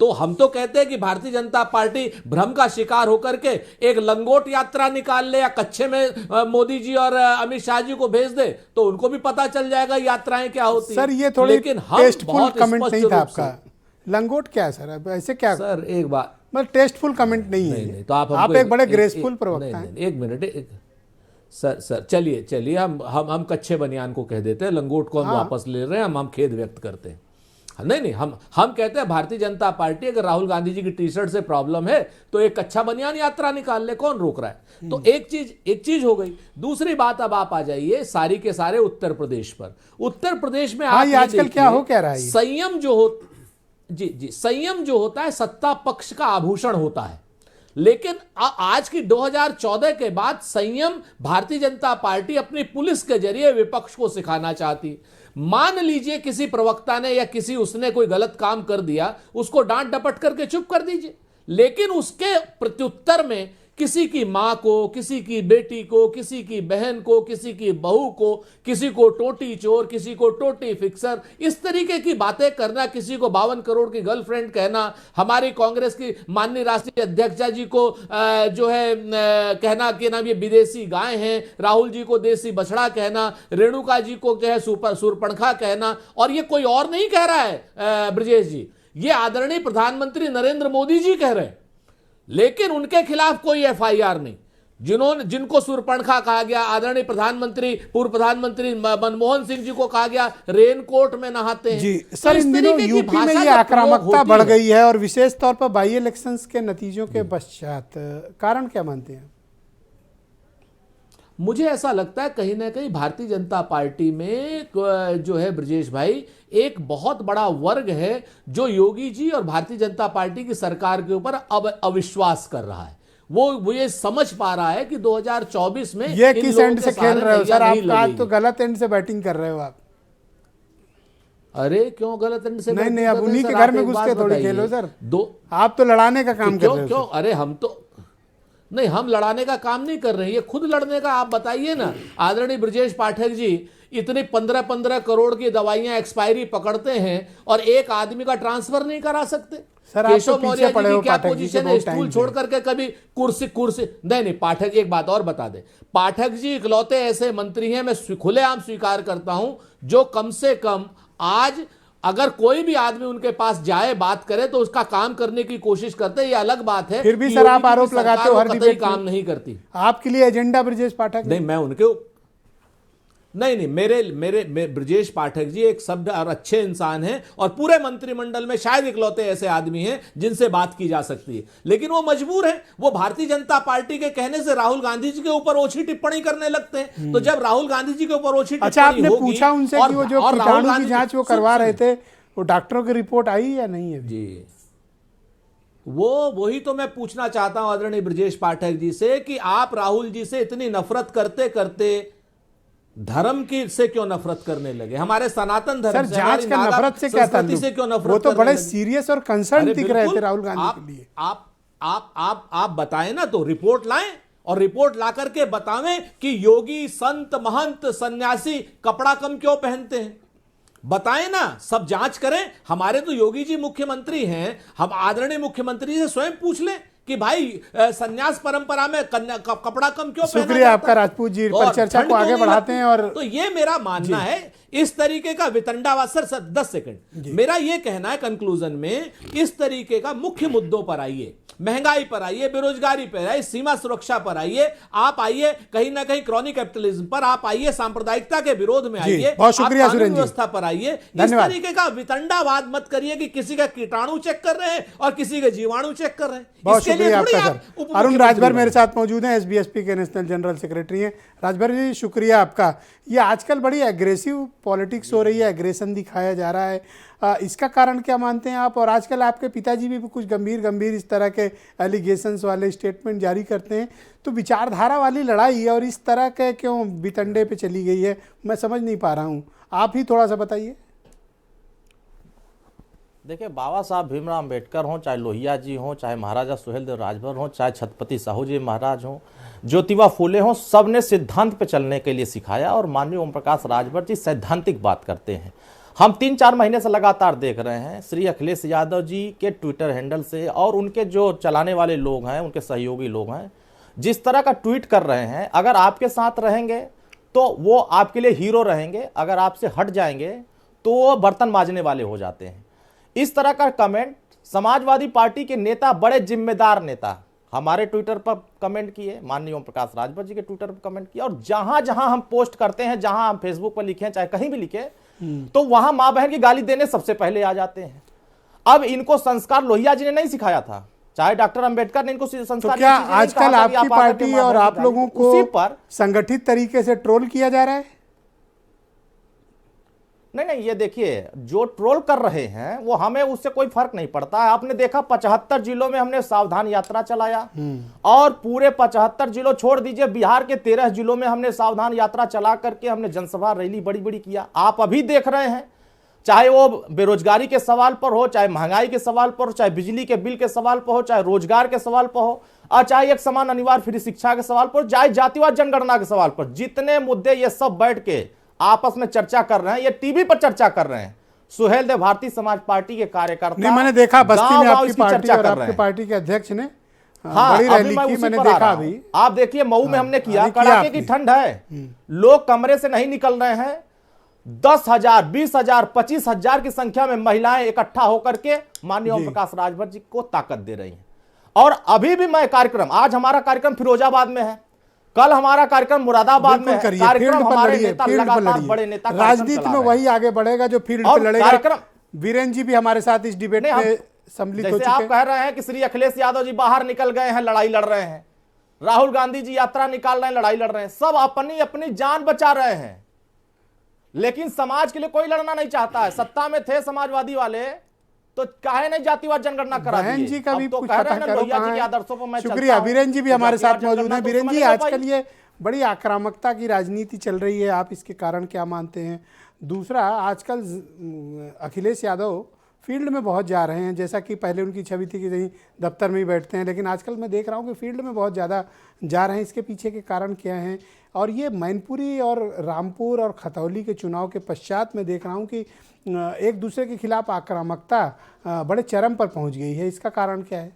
तो हम तो कहते हैं कि भारतीय जनता पार्टी भ्रम का शिकार होकर के एक लंगोट यात्रा निकाल ले, या कच्छे में मोदी जी और अमित शाह जी को भेज दे, तो उनको भी पता चल जाएगा यात्राएं क्या होती सर ये थोड़ी लेकिन टेस्टफुल कमेंट नहीं था आपका। लंगोट क्या है सर, अब ऐसे क्या सर एक बात, मतलब टेस्टफुल कमेंट नहीं है। नहीं, तो आप एक बड़े ग्रेसफुल प्रवक्ता हैं। एक मिनट सर चलिए हम कच्चे बनियान को कह देते हैं, लंगोट को हम वापस ले रहे हैं, हम खेद व्यक्त करते हैं। नहीं हम कहते हैं भारतीय जनता पार्टी, अगर राहुल गांधी जी की टी शर्ट से प्रॉब्लम है तो एक कच्चा बनियान यात्रा निकाल ले, कौन रोक रहा है। तो एक चीज हो गई। दूसरी बात, अब आप आ जाइए सारी के सारे उत्तर प्रदेश पर। उत्तर प्रदेश में आप आजकल क्या हो क्या रहा है, संयम जो हो जी संयम जो होता है सत्ता पक्ष का आभूषण होता है, लेकिन आज की 2014 के बाद संयम भारतीय जनता पार्टी अपनी पुलिस के जरिए विपक्ष को सिखाना चाहती। मान लीजिए किसी प्रवक्ता ने या उसने कोई गलत काम कर दिया, उसको डांट डपट करके चुप कर दीजिए, लेकिन उसके प्रत्युत्तर में किसी की मां को, किसी की बेटी को, किसी की बहन को, किसी की बहू को, किसी को टोटी चोर, किसी को टोटी फिक्सर, इस तरीके की बातें करना, किसी को 52 करोड़ की गर्लफ्रेंड कहना, हमारी कांग्रेस की माननीय राष्ट्रीय अध्यक्षा जी को जो है कहना कि ना ये विदेशी गाय हैं, राहुल जी को देसी बछड़ा कहना, रेणुका जी को जो है सुरपणखा कहना, और ये कोई और नहीं कह रहा है ब्रजेश जी, ये आदरणीय प्रधानमंत्री नरेंद्र मोदी जी कह रहे हैं। लेकिन उनके खिलाफ कोई एफआईआर नहीं। जिनको सुरपणखा कहा गया, आदरणीय प्रधानमंत्री, पूर्व प्रधानमंत्री मनमोहन सिंह जी को कहा गया रेनकोट में नहाते हैं। जी सर, इन दिनों यूपी में ये आक्रामकता बढ़ गई है, और विशेष तौर पर बाई इलेक्शंस के नतीजों के पश्चात, कारण क्या मानते हैं? मुझे ऐसा लगता है कहीं ना कहीं भारतीय जनता पार्टी में जो है ब्रजेश भाई, एक बहुत बड़ा वर्ग है जो योगी जी और भारतीय जनता पार्टी की सरकार के ऊपर अब अविश्वास कर रहा है। वो ये समझ पा रहा है कि 2024 में ये किस एंड से खेल रहे हो सर आप? आज तो गलत एंड से बैटिंग कर रहे हो आप। अरे क्यों गलत एंड से? नहीं आप उन्हीं के घर में घुस के थोड़ी खेलो सर। आप तो लड़ाने का काम कर रहे हो। क्यों? अरे हम तो नहीं, हम लड़ाने का काम नहीं कर रहे हैं, ये खुद लड़ने का। आप बताइए ना, आदरणीय ब्रजेश पाठक जी इतनी 15-15 करोड़ की दवाइयां एक्सपायरी पकड़ते हैं और एक आदमी का ट्रांसफर नहीं करा सकते। सर केशव मौर्य जी की क्या पोजीशन है? स्कूल छोड़ करके कभी कुर्सी नहीं पाठक, एक बात और बता दे, पाठक जी इकलौते ऐसे मंत्री हैं, मैं खुलेआम स्वीकार करता हूं, जो कम से कम आज अगर कोई भी आदमी उनके पास जाए बात करे तो उसका काम करने की कोशिश करते हैं। ये अलग बात है, फिर भी सर आप आरोप लगाते हो हर डिबेट काम नहीं करती। आपके लिए एजेंडा ब्रजेश पाठक नहीं, मैं उनके नहीं मेरे ब्रजेश पाठक जी एक सभ्य और अच्छे इंसान हैं, और पूरे मंत्रिमंडल में शायद इकलौते ऐसे आदमी हैं जिनसे बात की जा सकती है, लेकिन वो मजबूर हैं। वो भारतीय जनता पार्टी के कहने से राहुल गांधी जी के ऊपर ओछी टिप्पणी करने लगते हैं। तो जब राहुल गांधी जी के ऊपर ओछी टिप्पणी आपने पूछा उनसे कि वो जो कीटाणु की जांच वो करवा रहे थे, वो डॉक्टरों की रिपोर्ट आई या नहीं है? जी वही तो मैं पूछना चाहता हूं आदरणीय ब्रजेश पाठक जी से कि आप राहुल जी से इतनी नफरत करते करते धर्म की से क्यों नफरत करने लगे? हमारे सनातन धर्म सर, जांच का नफरत से क्या ताल्लुक? से क्यों नफरत? वो तो बड़े सीरियस और कंसर्न दिख रहे थे राहुल गांधी के लिए। आप बताएं ना, तो रिपोर्ट लाएं और रिपोर्ट ला करके बतावें कि योगी, संत, महंत, सन्यासी कपड़ा कम क्यों पहनते हैं। बताएं ना, सब जांच करें। हमारे तो योगी जी मुख्यमंत्री हैं, हम आदरणीय मुख्यमंत्री से स्वयं पूछ लें कि भाई संन्यास परंपरा में कपड़ा कम क्यों पहना शुक्रिया जाता आपका है? राजपूत जी, और पर चर्चा ठंड को आगे क्यों नहीं बढ़ाते लगती? हैं। और तो ये मेरा मानना है इस तरीके का वितंडावाद। सर 10 सेकंड, मेरा ये कहना है कंक्लूजन में, इस तरीके का मुख्य मुद्दों पर आइए, महंगाई पर आइए, बेरोजगारी पर आइए, सीमा सुरक्षा पर आइए, आप आइए कहीं ना कहीं क्रॉनिक कैपिटलिज्म पर आप आइए, सांप्रदायिकता के विरोध में आइए, बहुत शुक्रिया आप कानून सुरेंद्र जी। व्यवस्था पर आइए। इस धन्यवाद। तरीके का वितंडावाद मत करिए कि किसी का कीटाणु चेक कर रहे हैं और किसी के जीवाणु चेक कर रहे हैं। बहुत इसके लिए शुक्रिया थोड़ी आपका आप सर। उप अरुण मुख्यमंत्री राजभर बने। मेरे साथ मौजूद हैं, एसबीएसपी के नेशनल जनरल सेक्रेटरी हैं। राजभर जी शुक्रिया आपका। ये आजकल बड़ी एग्रेसिव पॉलिटिक्स हो रही है, एग्रेशन दिखाया जा रहा है, इसका कारण क्या मानते हैं आप? और आजकल आपके पिताजी भी कुछ गंभीर इस तरह के एलिगेशंस वाले स्टेटमेंट जारी करते हैं, तो विचारधारा वाली लड़ाई है और इस तरह के क्यों वितंडे पे चली गई है, मैं समझ नहीं पा रहा हूँ। आप ही थोड़ा सा बताइए। देखिए, बाबा साहब भीमराव अम्बेडकर हों, चाहे लोहिया जी हों, चाहे महाराजा सुहेलदेव राजभर हों, चाहे छत्रपति साहू जी महाराज हों, ज्योतिबा फूले हों, सब ने सिद्धांत पे चलने के लिए सिखाया। और माननीय ओम प्रकाश राजभर जी सैद्धांतिक बात करते हैं। हम 3-4 महीने से लगातार देख रहे हैं श्री अखिलेश यादव जी के ट्विटर हैंडल से और उनके जो चलाने वाले लोग हैं, उनके सहयोगी लोग हैं, जिस तरह का ट्वीट कर रहे हैं। अगर आपके साथ रहेंगे तो वो आपके लिए हीरो रहेंगे, अगर आपसे हट जाएंगे तो वो बर्तन मांजने वाले हो जाते हैं। इस तरह का कमेंट समाजवादी पार्टी के नेता, बड़े जिम्मेदार नेता हमारे ट्विटर पर कमेंट किए, माननीय ओम प्रकाश राजभर जी के ट्विटर पर कमेंट किया। और जहां जहां हम पोस्ट करते हैं, जहां हम फेसबुक पर लिखे, चाहे कहीं भी लिखे, तो वहां मां बहन की गाली देने सबसे पहले आ जाते हैं। अब इनको संस्कार लोहिया जी ने नहीं सिखाया था, चाहे डॉक्टर अंबेडकर ने इनको संस्कार। तो क्या आजकल आपकी पार्टी और आप लोगों को संगठित तरीके से ट्रोल किया जा रहा है? नहीं, ये देखिए, जो ट्रोल कर रहे हैं वो हमें उससे कोई फर्क नहीं पड़ता है। आपने देखा 75 जिलों में हमने सावधान यात्रा चलाया और पूरे 75 जिलों छोड़ दीजिए, बिहार के 13 जिलों में हमने सावधान यात्रा चला करके हमने जनसभा रैली बड़ी बड़ी किया। आप अभी देख रहे हैं, चाहे वो बेरोजगारी के सवाल पर हो, चाहे महंगाई के सवाल पर हो, चाहे बिजली के बिल के सवाल पर हो, चाहे रोजगार के सवाल पर हो, और चाहे एक समान अनिवार्य फ्री शिक्षा के सवाल पर, चाहे जातिवाद जनगणना के सवाल पर, जितने मुद्दे ये सब बैठ के आपस में चर्चा कर रहे हैं, ये टीवी पर चर्चा कर रहे हैं। सुहेलदेव भारतीय समाज पार्टी के कार्यकर्ता, नहीं, मैंने देखा बस्ती में आपकी पार्टी और आपके हैं। पार्टी के अध्यक्ष ने हाँ, बड़ी रैली की, मैंने देखा अभी अभी। आप देखिए, मऊ में हमने किया, अभी किया कड़ाके आपने। की ठंड है, लोग कमरे से नहीं निकल रहे हैं। 10,000, 20,000, 25,000 की संख्या में महिलाएं इकट्ठा होकर के माननीय ओम प्रकाश राजभर जी को ताकत दे रही हैं। और अभी भी मैं कार्यक्रम, आज हमारा कार्यक्रम फिरोजाबाद में है, कल हमारा कार्यक्रम मुरादाबाद में है। कार्यक्रम हमारे नेता लगातार बड़े नेता राजनीति में वही आगे बढ़ेगा जो फील्ड पे लड़ेगा। वीरेंद्र जी भी हमारे साथ इस डिबेट में सम्मिलित हो चुके हैं। आप कह रहे हैं कि श्री अखिलेश यादव जी बाहर निकल गए हैं, लड़ाई लड़ रहे हैं, राहुल गांधी जी यात्रा निकाल रहे हैं, लड़ाई लड़ रहे हैं, सब अपनी अपनी जान बचा रहे हैं, लेकिन समाज के लिए कोई लड़ना नहीं चाहता है। सत्ता में थे समाजवादी वाले तो काहे नहीं जातिवाद जनगणना करा दिए? बहन जी का भी तो कुछ कह पता रहे हैं करो लोहिया जी कहाँ के है। आदर्शों पर मैं शुक्रिया, चलता हूं। वीरेंद्र जी भी हमारे साथ मौजूद हैं। वीरेंद्र जी, आजकल पाई। ये बड़ी आक्रामकता की राजनीति चल रही है, आप इसके कारण क्या मानते हैं? दूसरा, आजकल अखिलेश यादव फील्ड में बहुत जा रहे हैं, जैसा कि पहले उनकी छवि थी कि कहीं दफ्तर में ही बैठते हैं, लेकिन आजकल मैं देख रहा हूँ कि फील्ड में बहुत ज़्यादा जा रहे हैं। इसके पीछे के कारण क्या हैं? और ये मैनपुरी और रामपुर और खतौली के चुनाव के पश्चात मैं देख रहा हूँ कि एक दूसरे के खिलाफ आक्रामकता बड़े चरम पर पहुँच गई है, इसका कारण क्या है?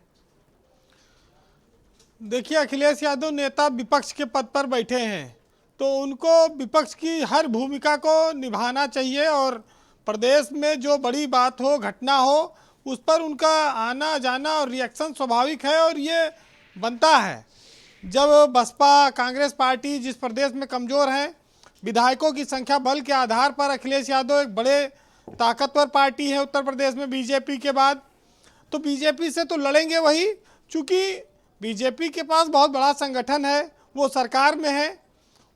देखिए, अखिलेश यादव नेता विपक्ष के पद पर बैठे हैं, तो उनको विपक्ष की हर भूमिका को निभाना चाहिए और प्रदेश में जो बड़ी बात हो, घटना हो, उस पर उनका आना जाना और रिएक्शन स्वाभाविक है और ये बनता है। जब बसपा कांग्रेस पार्टी जिस प्रदेश में कमज़ोर है, विधायकों की संख्या बल के आधार पर अखिलेश यादव एक बड़े ताकतवर पार्टी है उत्तर प्रदेश में बीजेपी के बाद, तो बीजेपी से तो लड़ेंगे वही, चूँकि बीजेपी के पास बहुत बड़ा संगठन है, वो सरकार में है,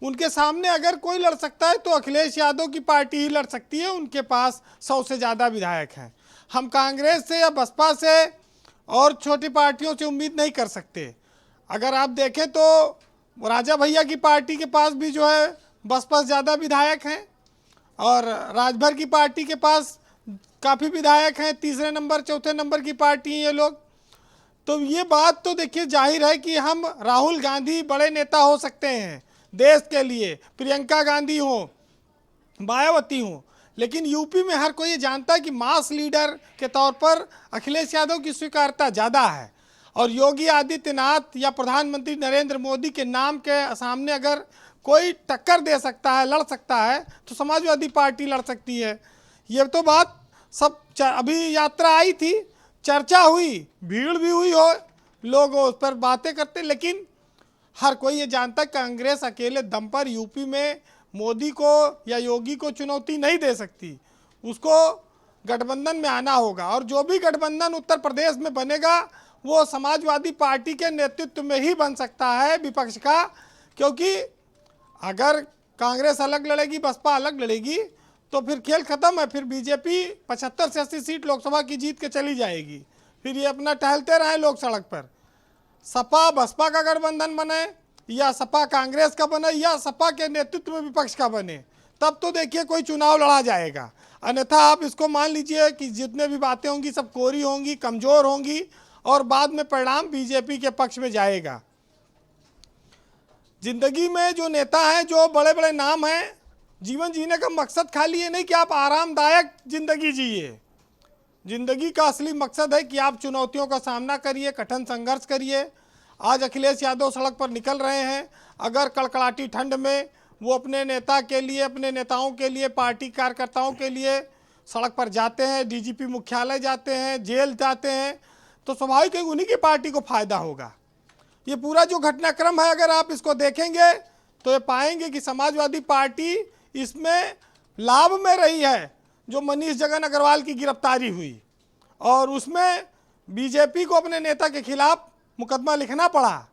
उनके सामने अगर कोई लड़ सकता है तो अखिलेश यादव की पार्टी ही लड़ सकती है। उनके पास 100 से ज़्यादा विधायक हैं। हम कांग्रेस से या बसपा से और छोटी पार्टियों से उम्मीद नहीं कर सकते। अगर आप देखें तो राजा भैया की पार्टी के पास भी जो है बसपा से ज़्यादा विधायक हैं और राजभर की पार्टी के पास काफ़ी विधायक हैं, तीसरे नंबर चौथे नंबर की पार्टी हैं ये लोग। तो ये बात तो देखिए जाहिर है कि हम राहुल गांधी बड़े नेता हो सकते हैं देश के लिए, प्रियंका गांधी हो, मायावती हो, लेकिन यूपी में हर कोई ये जानता है कि मास लीडर के तौर पर अखिलेश यादव की स्वीकार्यता ज़्यादा है और योगी आदित्यनाथ या प्रधानमंत्री नरेंद्र मोदी के नाम के सामने अगर कोई टक्कर दे सकता है, लड़ सकता है, तो समाजवादी पार्टी लड़ सकती है। ये तो बात सब अभी यात्रा आई थी, चर्चा हुई, भीड़ भी हुई हो, लोग उस पर बातें करते, लेकिन हर कोई ये जानता है कांग्रेस अकेले दम पर यूपी में मोदी को या योगी को चुनौती नहीं दे सकती, उसको गठबंधन में आना होगा। और जो भी गठबंधन उत्तर प्रदेश में बनेगा वो समाजवादी पार्टी के नेतृत्व में ही बन सकता है विपक्ष का, क्योंकि अगर कांग्रेस अलग लड़ेगी, बसपा अलग लड़ेगी, तो फिर खेल खत्म है। फिर बीजेपी 75 से 80 सीट लोकसभा की जीत के चली जाएगी, फिर ये अपना टहलते रहे लोग सड़क पर। सपा बसपा का गठबंधन बने या सपा कांग्रेस का बने या सपा के नेतृत्व में विपक्ष का बने, तब तो देखिए कोई चुनाव लड़ा जाएगा। अन्यथा आप इसको मान लीजिए कि जितने भी बातें होंगी सब कोरी होंगी, कमज़ोर होंगी और बाद में परिणाम बीजेपी के पक्ष में जाएगा। जिंदगी में जो नेता हैं, जो बड़े बड़े नाम हैं, जीवन जीने का मकसद खाली ये नहीं कि आप आरामदायक जिंदगी जिए। जिंदगी का असली मकसद है कि आप चुनौतियों का सामना करिए, कठिन संघर्ष करिए। आज अखिलेश यादव सड़क पर निकल रहे हैं, अगर कड़कड़ाटी ठंड में वो अपने नेता के लिए, अपने नेताओं के लिए, पार्टी कार्यकर्ताओं के लिए सड़क पर जाते हैं, डीजीपी मुख्यालय जाते हैं, जेल जाते हैं, तो स्वाभाविक है उन्हीं की पार्टी को फायदा होगा। ये पूरा जो घटनाक्रम है अगर आप इसको देखेंगे तो ये पाएंगे कि समाजवादी पार्टी इसमें लाभ में रही है। जो मनीष जगन अग्रवाल की गिरफ्तारी हुई और उसमें बीजेपी को अपने नेता के खिलाफ मुकदमा लिखना पड़ा,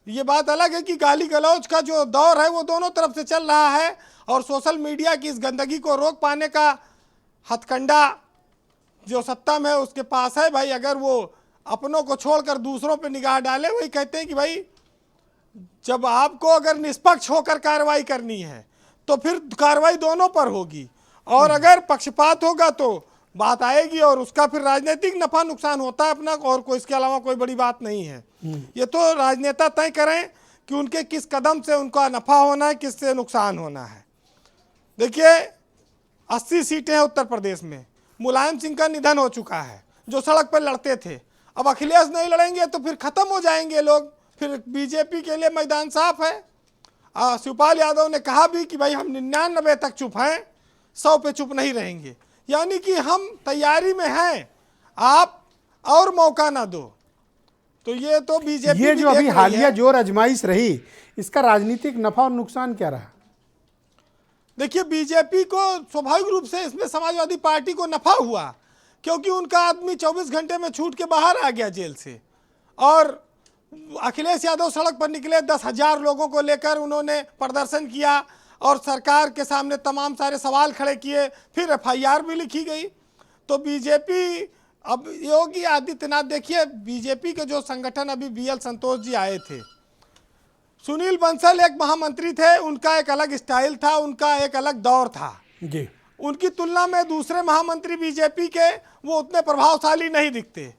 ये बात अलग है कि गाली गलौज का जो दौर है वो दोनों तरफ से चल रहा है और सोशल मीडिया की इस गंदगी को रोक पाने का हथकंडा जो सत्ता में है उसके पास है। भाई अगर वो अपनों को छोड़कर दूसरों पे निगाह डाले, वही कहते हैं कि भाई जब आपको अगर निष्पक्ष होकर कार्रवाई करनी है तो फिर कार्रवाई दोनों पर होगी, और अगर पक्षपात होगा तो बात आएगी और उसका फिर राजनीतिक नफा नुकसान होता है अपना, और कोई इसके अलावा कोई बड़ी बात नहीं है। ये तो राजनेता तय करें कि उनके किस कदम से उनका नफा होना है, किससे नुकसान होना है। देखिए 80 सीटें हैं उत्तर प्रदेश में, मुलायम सिंह का निधन हो चुका है जो सड़क पर लड़ते थे, अब अखिलेश नहीं लड़ेंगे तो फिर खत्म हो जाएंगे लोग, फिर बीजेपी के लिए मैदान साफ है। शिवपाल यादव ने कहा भी कि भाई हम 99 तक चुप हैं, 100 पे चुप नहीं रहेंगे, यानी कि हम तैयारी में हैं, आप और मौका ना दो। तो ये तो बीजेपी ये जो अभी हालिया जोर आजमाइश रही, इसका राजनीतिक नफा और नुकसान क्या रहा? देखिए बीजेपी को स्वाभाविक रूप से इसमें समाजवादी पार्टी को नफा हुआ, क्योंकि उनका आदमी 24 घंटे में छूट के बाहर आ गया जेल से, और अखिलेश यादव सड़क पर निकले, 10,000 लोगों को लेकर उन्होंने प्रदर्शन किया और सरकार के सामने तमाम सारे सवाल खड़े किए, फिर एफआईआर भी लिखी गई। तो बीजेपी, अब योगी आदित्यनाथ, देखिए बीजेपी के जो संगठन, अभी बीएल संतोष जी आए थे, सुनील बंसल एक महामंत्री थे, उनका एक अलग स्टाइल था, उनका एक अलग दौर था जी। उनकी तुलना में दूसरे महामंत्री बीजेपी के वो उतने प्रभावशाली नहीं दिखते।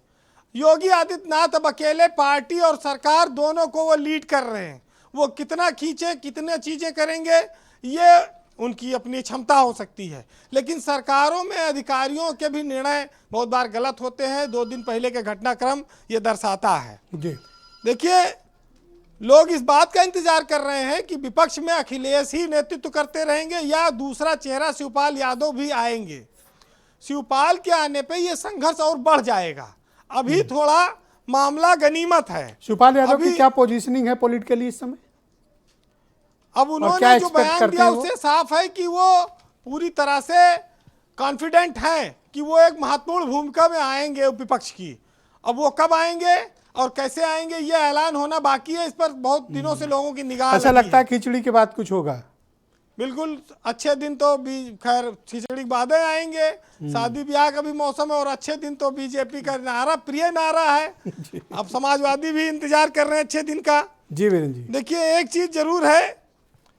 योगी आदित्यनाथ अब अकेले पार्टी और सरकार दोनों को वो लीड कर रहे हैं, वो कितना खींचे, कितने चीज़ें करेंगे ये उनकी अपनी क्षमता हो सकती है, लेकिन सरकारों में अधिकारियों के भी निर्णय बहुत बार गलत होते हैं। 2 दिन पहले के घटनाक्रम ये दर्शाता है। जी। देखिए लोग इस बात का इंतजार कर रहे हैं कि विपक्ष में अखिलेश ही नेतृत्व करते रहेंगे या दूसरा चेहरा शिवपाल यादव भी आएंगे। शिवपाल के आने पे ये संघर्ष और बढ़ जाएगा। अभी थोड़ा मामला गनीमत है। शिवपाल यादव की क्या पोजीशनिंग है पॉलिटिकली इस समय? अब उन्होंने जो बयान दिया उससे साफ है कि वो पूरी तरह से कॉन्फिडेंट हैं कि वो एक महत्वपूर्ण भूमिका में आएंगे विपक्ष की। अब वो कब आएंगे और कैसे आएंगे ये ऐलान होना बाकी है, इस पर बहुत दिनों से लोगों की निगाह ऐसा लगता है खिचड़ी के बाद कुछ होगा। बिल्कुल, अच्छे दिन तो खैर खिचड़ी के बाद आएंगे, शादी ब्याह का भी मौसम है, और अच्छे दिन तो बीजेपी का नारा, प्रिय नारा है। अब समाजवादी भी इंतजार कर रहे हैं अच्छे दिन का। जी वीरेंद्र जी, देखिए एक चीज जरूर है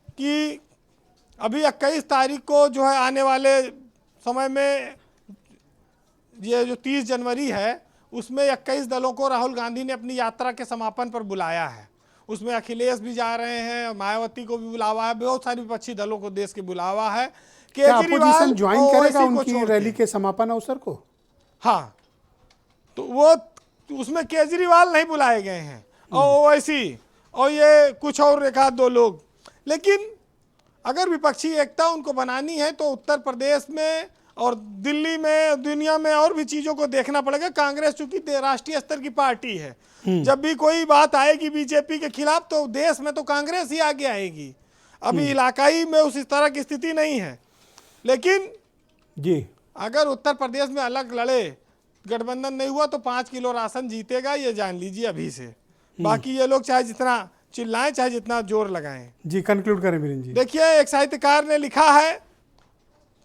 कि अभी 21 तारीख को जो है आने वाले समय में, ये जो 30 जनवरी है उसमें 21 दलों को राहुल गांधी ने अपनी यात्रा के समापन पर बुलाया है। उसमें अखिलेश भी जा रहे हैं, मायावती को भी बुलावा है, बहुत सारी विपक्षी दलों को देश के बुलावा है। क्या अपोजिशन ज्वाइन करेगा उनकी रैली के समापन अवसर को? हाँ, तो वो उसमें केजरीवाल नहीं बुलाए गए हैं और ओवैसी और ये कुछ और एक आध दो लोग। लेकिन अगर विपक्षी एकता उनको बनानी है तो उत्तर प्रदेश में और दिल्ली में, दुनिया में और भी चीज़ों को देखना पड़ेगा। कांग्रेस चूंकि राष्ट्रीय स्तर की पार्टी है, जब भी कोई बात आएगी बीजेपी के खिलाफ तो देश में तो कांग्रेस ही आगे आएगी। अभी इलाकाई में उस तरह की स्थिति नहीं है। लेकिन जी अगर उत्तर प्रदेश में अलग लड़े, गठबंधन नहीं हुआ तो 5 किलो राशन जीतेगा, ये जान लीजिए अभी से। बाकी ये लोग चाहे जितना चिल्लाएं, चाहे जितना जोर लगाएं। जी कंक्लूड करें वीरेंद्र जी। देखिए, एक साहित्यकार ने लिखा है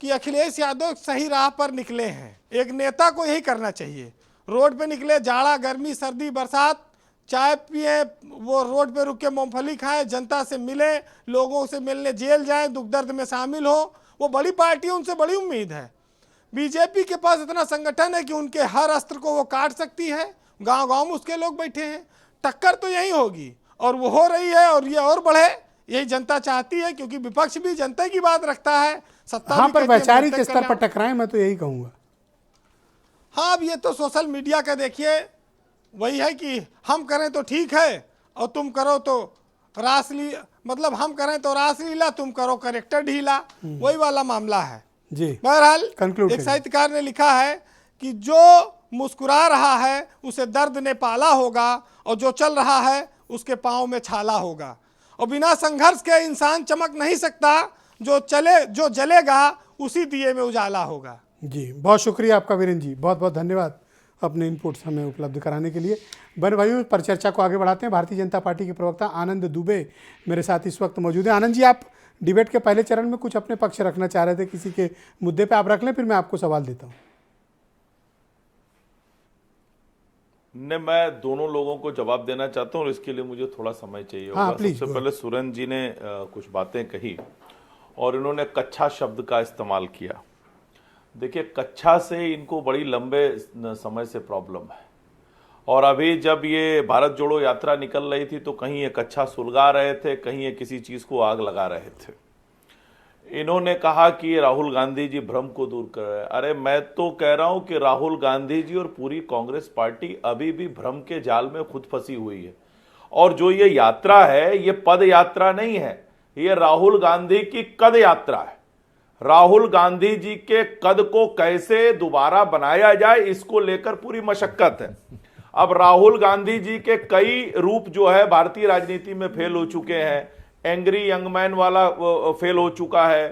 कि अखिलेश यादव सही राह पर निकले हैं। एक नेता को यही करना चाहिए। रोड पे निकले, जाड़ा गर्मी सर्दी बरसात, चाय पिए, वो रोड पे रुक के मूंगफली खाएं, जनता से मिले, लोगों से मिलने जेल जाएं, दुख दर्द में शामिल हो। वो बड़ी पार्टी, उनसे बड़ी उम्मीद है। बीजेपी के पास इतना संगठन है कि उनके हर अस्त्र को वो काट सकती है। गांव गांव में उसके लोग बैठे हैं। टक्कर तो यही होगी और वो हो रही है और ये और बढ़े, यही जनता चाहती है, क्योंकि विपक्ष भी जनता की बात रखता है, सत्ता हाँ भी पर कहती है वैचारिक जनता स्तर पर कल्याण। टकराएं, मैं तो यही कहूँगा। हाँ, अब ये तो सोशल मीडिया का देखिए वही है कि हम करें तो ठीक है और तुम करो तो रासलीला, मतलब हम करें तो रासलीला, तुम करो करेक्टर ढीला, वही वाला मामला है। जी बहरहाल Conclude एक करिए। साहित्यकार ने लिखा है कि जो मुस्कुरा रहा है उसे दर्द ने पाला होगा और जो चल रहा है उसके पाँव में छाला होगा। और बिना संघर्ष के इंसान चमक नहीं सकता, जो जलेगा उसी दिए में उजाला होगा। जी बहुत शुक्रिया आपका वीरेंद्र जी, बहुत बहुत धन्यवाद अपने इनपुट्स हमें उपलब्ध कराने के लिए। बहन भाइयों, पर चर्चा को आगे बढ़ाते हैं। भारतीय जनता पार्टी के प्रवक्ता आनंद दुबे मेरे साथ इस वक्त मौजूद हैं। आनंद जी, आप डिबेट के पहले चरण में कुछ अपने पक्ष रखना चाह रहे थे, किसी के मुद्दे पे आप रख लें, फिर मैं आपको सवाल देता हूं। मैं दोनों लोगों को जवाब देना चाहता हूं और इसके लिए मुझे थोड़ा समय चाहिए होगा। हाँ, प्लीज, सबसे पहले सुरेंद्र जी ने कुछ बातें कही और इन्होंने कच्छा शब्द का इस्तेमाल किया। देखिए, कच्छा से इनको बड़ी लंबे समय से प्रॉब्लम है और अभी जब ये भारत जोड़ो यात्रा निकल रही थी तो कहीं ये कच्छा सुलगा रहे थे, कहीं ये किसी चीज को आग लगा रहे थे। इन्होंने कहा कि राहुल गांधी जी भ्रम को दूर कर रहे हैं। अरे मैं तो कह रहा हूं कि राहुल गांधी जी और पूरी कांग्रेस पार्टी अभी भी भ्रम के जाल में खुद फंसी हुई है। और जो ये यात्रा है, ये पद यात्रा नहीं है, ये राहुल गांधी की कद यात्रा है। राहुल गांधी जी के कद को कैसे दोबारा बनाया जाए, इसको लेकर पूरी मशक्कत है। अब राहुल गांधी जी के कई रूप जो है भारतीय राजनीति में फेल हो चुके हैं। एंग्री यंग मैन वाला फेल हो चुका है।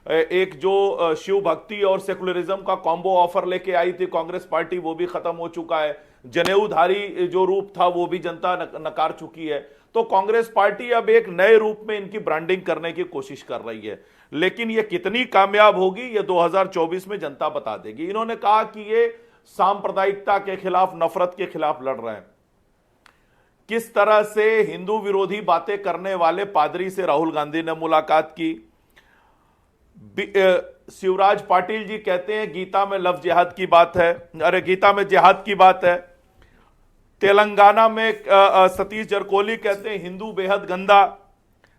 एक जो शिव भक्ति और सेकुलरिज्म का कॉम्बो ऑफर लेके आई थी कांग्रेस पार्टी, वो भी खत्म हो चुका है। जनेऊधारी जो रूप था वो भी जनता नकार चुकी है। तो कांग्रेस पार्टी अब एक नए रूप में इनकी ब्रांडिंग करने की कोशिश कर रही है, लेकिन ये कितनी कामयाब होगी ये 2024 में जनता बता देगी। इन्होंने कहा कि ये सांप्रदायिकता के खिलाफ, नफरत के खिलाफ लड़ रहे हैं। किस तरह से हिंदू विरोधी बातें करने वाले पादरी से राहुल गांधी ने मुलाकात की। शिवराज पाटिल जी कहते हैं गीता में लव जिहाद की बात है। अरे गीता में जिहाद की बात है। तेलंगाना में सतीश जरकोली कहते हैं हिंदू बेहद गंदा।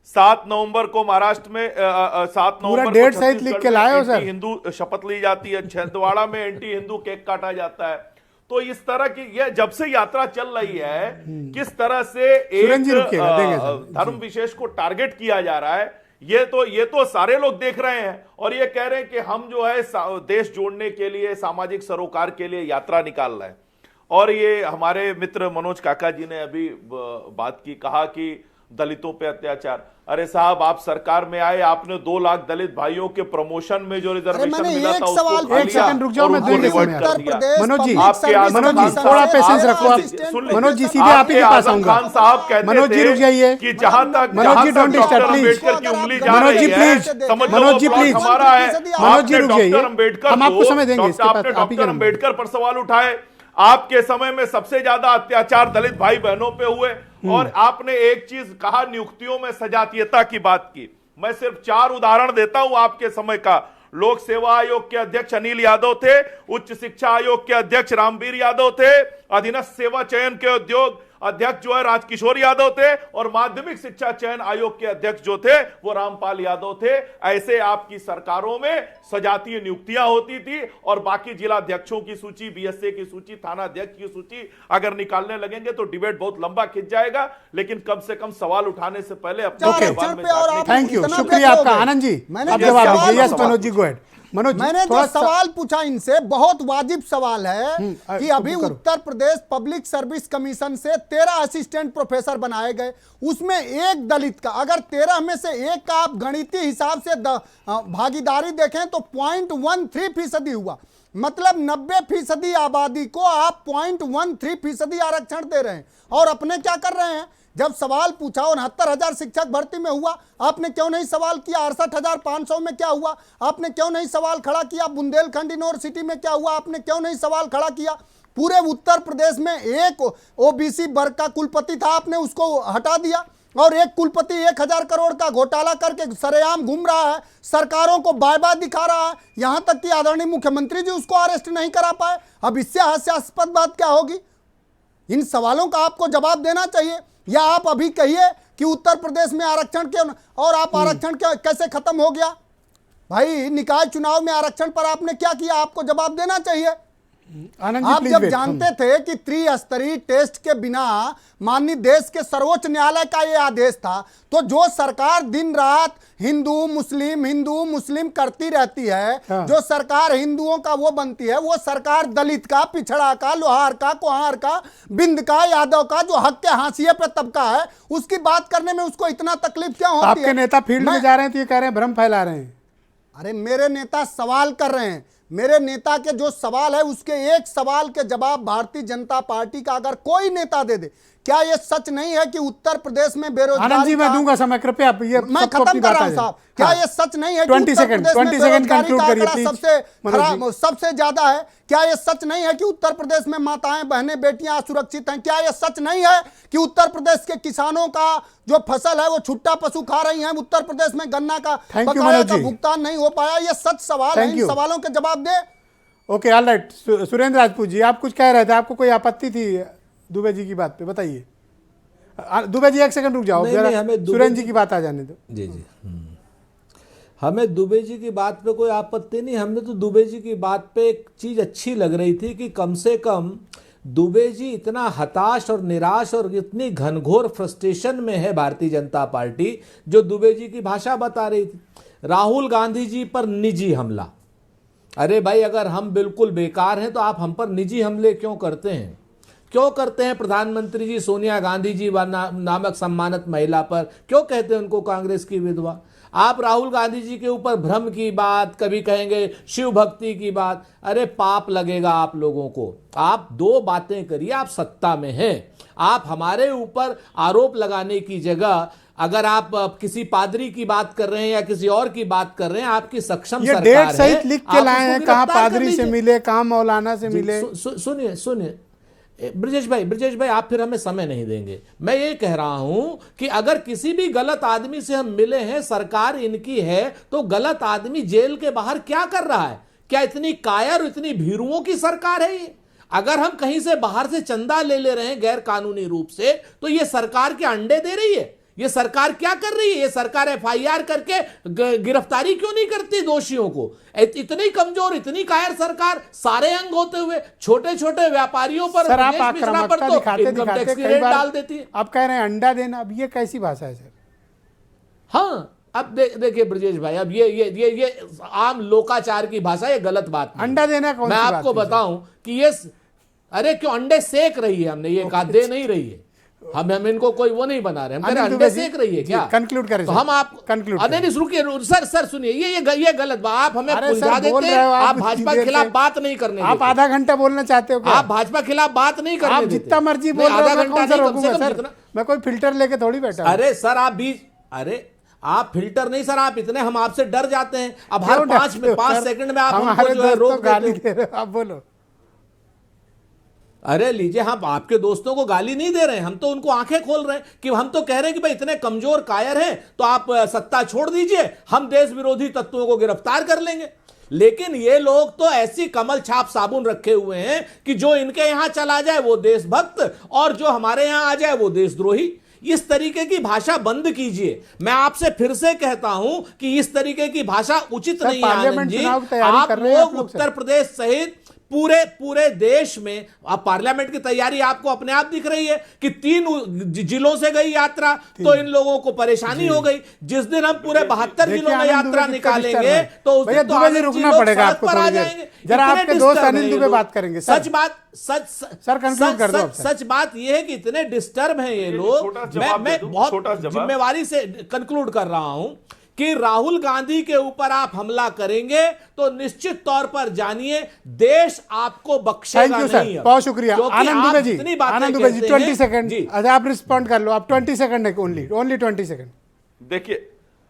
7 नवंबर को महाराष्ट्र में 7 नवंबर डेट सहित लिख के लाए हो सर। हिंदू शपथ ली जाती है। छिंदवाड़ा में एंटी हिंदू केक काटा जाता है। तो इस तरह की ये जब से यात्रा चल रही है, किस तरह से एक धर्म विशेष को टारगेट किया जा रहा है, ये तो सारे लोग देख रहे हैं और ये कह रहे हैं कि हम जो है देश जोड़ने के लिए, सामाजिक सरोकार के लिए यात्रा निकाल रहे हैं। और ये हमारे मित्र मनोज काका जी ने अभी बात की, कहा कि दलितों पे अत्याचार। अरे साहब, आप सरकार में आए, आपने 2 लाख दलित भाइयों के प्रमोशन में जो रिजर्वेशन मिला था उसको एक सेकंड रुक जाओ, मैं मनोज जी थोड़ा पेशेंस रखो आप। मनोज जी सीधे आप ही के पास आऊंगा। खान साहब कहते मनोज जी रुक जाइए कि जहां तक Manoj ji don't disturb please. की उंगली जा मनोज जी रही है, प्लीज, समझ लो मनोज जी अपराध प्लीज, हमारा है। मनोज जी रुक जाइए, हम आपको समय देंगे इसके बाद। आपने आप ही डॉक्टर अंबेडकर पर सवाल उठाए। आपके समय में सबसे ज्यादा अत्याचार दलित भाई बहनों पे हुए और आपने एक चीज कहा, नियुक्तियों में सजातीयता की बात की। मैं सिर्फ 4 उदाहरण देता हूं आपके समय का। लोक सेवा आयोग के अध्यक्ष अनिल यादव थे, उच्च शिक्षा आयोग के अध्यक्ष रामवीर यादव थे, अधीनस्थ सेवा चयन के उद्योग अध्यक्ष जो है राजकिशोर यादव थे और माध्यमिक शिक्षा चयन आयोग के अध्यक्ष जो थे वो रामपाल यादव थे। ऐसे आपकी सरकारों में सजातीय नियुक्तियां होती थी और बाकी जिला अध्यक्षों की सूची, बीएसए की सूची, थाना अध्यक्ष की सूची अगर निकालने लगेंगे तो डिबेट बहुत लंबा खिंच जाएगा। लेकिन कम से कम सवाल उठाने से पहले अपने सवाल में जाने की- थैंक यू, इतना शुक्रिया बेहतर आपका। हो गए। आनंद जी मैंने अब जो जवाब सवाल दीजिए। यस पूछा- मनोज जी, गो अहेड। मनोज जी, मैंने जो थोड़ा सा- सवाल पूछा इनसे बहुत वाजिब सवाल है कि इसको अभी करो। Uttar Pradesh public service commission से 13 असिस्टेंट प्रोफेसर बनाए गए, उसमें एक दलित का, अगर 13 में से एक का आप गणितीय हिसाब से भागीदारी देखें तो 0.13% हुआ। मतलब 90% आबादी को आप 0.13% आरक्षण दे रहे हैं। और अपने क्या कर रहे हैं? जब सवाल पूछा 69,000 शिक्षक भर्ती में हुआ, आपने क्यों नहीं सवाल किया 68,500 में क्या हुआ? आपने क्यों नहीं सवाल खड़ा किया बुंदेलखंड यूनिवर्सिटी में क्या हुआ? आपने क्यों नहीं सवाल खड़ा किया? पूरे उत्तर प्रदेश में एक ओबीसी वर्ग का कुलपति था, आपने उसको हटा दिया। और एक कुलपति 1,000 करोड़ का घोटाला करके सरेआम घूम रहा है, सरकारों को बाय बाय दिखा रहा है, यहां तक कि आदरणीय मुख्यमंत्री जी उसको अरेस्ट नहीं करा पाए। अब इससे हास्यास्पद बात क्या होगी? इन सवालों का आपको जवाब देना चाहिए। या आप अभी कहिए कि उत्तर प्रदेश में आरक्षण क्यों, और आप आरक्षण कैसे खत्म हो गया? भाई निकाय चुनाव में आरक्षण पर आपने क्या किया? आपको जवाब देना चाहिए। आनंद जी, आप प्लीज जब वेट। जानते थे कि त्रिस्तरीय टेस्ट के बिना माननीय देश के सर्वोच्च न्यायालय का यह आदेश था, तो जो सरकार दिन रात हिंदू मुस्लिम करती रहती है, हाँ। जो सरकार हिंदुओं का वो बनती है, वो सरकार दलित का, पिछड़ा का, लोहार का, कुम्हार का, बिंद का, यादव का, जो हक के हाशिए पे तबका है, उसकी बात करने में उसको इतना तकलीफ क्यों होती है? आपके नेता फील्ड में जा रहे हैं तो ये कह रहे हैं भ्रम फैला रहे हैं। अरे मेरे नेता सवाल कर रहे हैं, मेरे नेता के जो सवाल है उसके एक सवाल के जवाब भारतीय जनता पार्टी का अगर कोई नेता दे दे। क्या यह सच नहीं है कि उत्तर प्रदेश में बेरोजगारी आनंद जी, मैं दूंगा समय, कृपया आप ये मैं सबको खत्म अपनी कर बात रहा आ हूं जाए। साहब, क्या हाँ। ये सच नहीं है कि 20 उत्तर सेकंड, प्रदेश में 20 सेकंड बेरोजगारी conclude का करिए, आंकड़ा please। सबसे मनोज खराब, सबसे ज्यादा है? क्या ये सच नहीं है कि उत्तर प्रदेश में माताएं बहनें बेटियां असुरक्षित हैं? क्या ये सच नहीं है कि उत्तर प्रदेश के किसानों का जो फसल है वो छुट्टा पशु खा रही हैं? उत्तर प्रदेश में गन्ना का Thank you, बकाया मनोज का जी। भुगतान नहीं हो पाया। ये सच सवाल है, Thank इन you। सवालों के जवाब दे। Okay, all right. Surendra Rajput ji, आप कुछ कह रहे थे, आपको कोई आपत्ति थी दुबे जी की बात पे, बताइए। दुबे जी एक सेकंड रुक जाओ, नहीं, जरा नहीं, हमें दुबे सुरेंद्र जी जी- की बात आ जाने दो। जी जी हमें दुबे जी की बात पे कोई आपत्ति नहीं। हमने तो दुबे जी की बात पे एक चीज़ अच्छी लग रही थी कि कम से कम दुबे जी इतना हताश और निराश और इतनी घनघोर फ्रस्ट्रेशन में है भारतीय जनता पार्टी, जो दुबे जी की भाषा बता रही थी। राहुल गांधी जी पर निजी हमला। अरे भाई, अगर हम बिल्कुल बेकार हैं तो आप हम पर निजी हमले क्यों करते हैं? क्यों करते हैं प्रधानमंत्री जी सोनिया गांधी जी नामक सम्मानित महिला पर? क्यों कहते हैं उनको कांग्रेस की विधवा? आप राहुल गांधी जी के ऊपर भ्रम की बात, कभी कहेंगे शिव भक्ति की बात। अरे पाप लगेगा आप लोगों को। आप दो बातें करिए, आप सत्ता में हैं, आप हमारे ऊपर आरोप लगाने की जगह अगर आप किसी पादरी की बात कर रहे हैं या किसी और की बात कर रहे हैं, आपकी सक्षम ये सरकार डेट है, सहित लिख के आप लाए उसको हैं, कहाँ गिरफ्तार कर पादरी से लीजिए। मिले, कहाँ मौलाना से मिले। सुनिए ब्रजेश भाई आप फिर हमें समय नहीं देंगे। मैं ये कह रहा हूं कि अगर किसी भी गलत आदमी से हम मिले हैं, सरकार इनकी है, तो गलत आदमी जेल के बाहर क्या कर रहा है? क्या इतनी कायर, इतनी भीरुओं की सरकार है ये? अगर हम कहीं से बाहर से चंदा ले रहे हैं गैर कानूनी रूप से, तो ये सरकार के अंडे दे रही है। ये सरकार क्या कर रही है? ये सरकार एफआईआर करके गिरफ्तारी क्यों नहीं करती दोषियों को? इतनी कमजोर, इतनी कायर सरकार, सारे अंग होते हुए छोटे छोटे व्यापारियों पर, सर आप ब्रजेश मिश्रा पर आक्रामकता तो दिखाते इनकम दिखाते टैक्स की कई रेट बार डाल देती है। आप कह रहे हैं अंडा देना, अब ये कैसी भाषा है सर? हाँ, अब देखिए ब्रजेश भाई, अब ये आम लोकाचार की भाषा, ये गलत बात नहीं। अंडा देना कौन मैं सी बात आपको है सर? बताऊं कि ये, अरे क्यों अंडे सेक रही है? हमने ये कहा दे नहीं रही है, हम इनको कोई वो नहीं बना रहे, हम कह रहे हैं अंडे सेक रही है क्या? कंक्लूड करें तो सर, हम आप conclude नहीं नहीं रुकिए सर सुनिए, ये गलत बात। आप हमें अरे सर, उलझा बोल देते रहे हैं, हो आप कुछ भाजपा के देर खिलाफ से। बात नहीं करने आप देते। आधा घंटा बोलना चाहते हो क्या? आप भाजपा के खिलाफ बात नहीं करने आप देते। जितना मर्जी नहीं, बोल रहे आधा हो, मैं घंटा कौन सा नहीं, कम से रोकूंगा कम सर? जितना- मैं कोई फिल्टर लेके थोड़ी बैठा हूं। अरे सर आप फिल्टर नहीं सर, आप इतने हम आपसे डर जाते हैं। अब हर क्यों डरते हो 5 सर? सेकंड में आप हमारे हमको जो है दोस्तों रोक गाली देते हो। दे रहे हो, आप बोलो। अरे लीजिए, हम आपके दोस्तों को गाली नहीं दे रहे हैं, हम तो उनको आंखें खोल रहे हैं कि हम तो कह रहे हैं कि भाई इतने कमजोर कायर हैं तो आप सत्ता छोड़ दीजिए, हम देश विरोधी तत्वों को गिरफ्तार कर लेंगे। लेकिन ये लोग तो ऐसी कमल छाप साबुन रखे हुए हैं कि जो इनके यहां चला जाए वो देशभक्त और जो हमारे यहां आ जाए वो देशद्रोही। इस तरीके की भाषा बंद कीजिए। मैं आपसे फिर से कहता हूं कि इस तरीके की भाषा उचित नहीं है आनंद जी। आप लोग उत्तर प्रदेश सहित पूरे देश में, अब पार्लियामेंट की तैयारी आपको अपने आप दिख रही है कि 3 जिलों से गई यात्रा, तो इन लोगों को परेशानी हो गई। जिस दिन हम पूरे 72 जिलों में यात्रा निकालेंगे तो उस दिन तो रुकना पड़ेगा आपको थोड़ी देर। जरा आपके दोस्त अनिल दुबे बात करेंगे। सच बात सर कंक्लूड कर दो। सच बात यह है कि इतने डिस्टर्ब हैं ये लोग। मैं बहुत जिम्मेवारी से कंक्लूड कर रहा हूं कि राहुल गांधी के ऊपर आप हमला करेंगे तो निश्चित तौर पर जानिए देश आपको बख्शेगा नहीं। बहुत शुक्रिया आनंद दुबे जी। आनंद दुबे जी 20 सेकंड, अच्छा आप रिस्पॉन्ड कर लो। आप 20 सेकंड है, ओनली 20 सेकंड।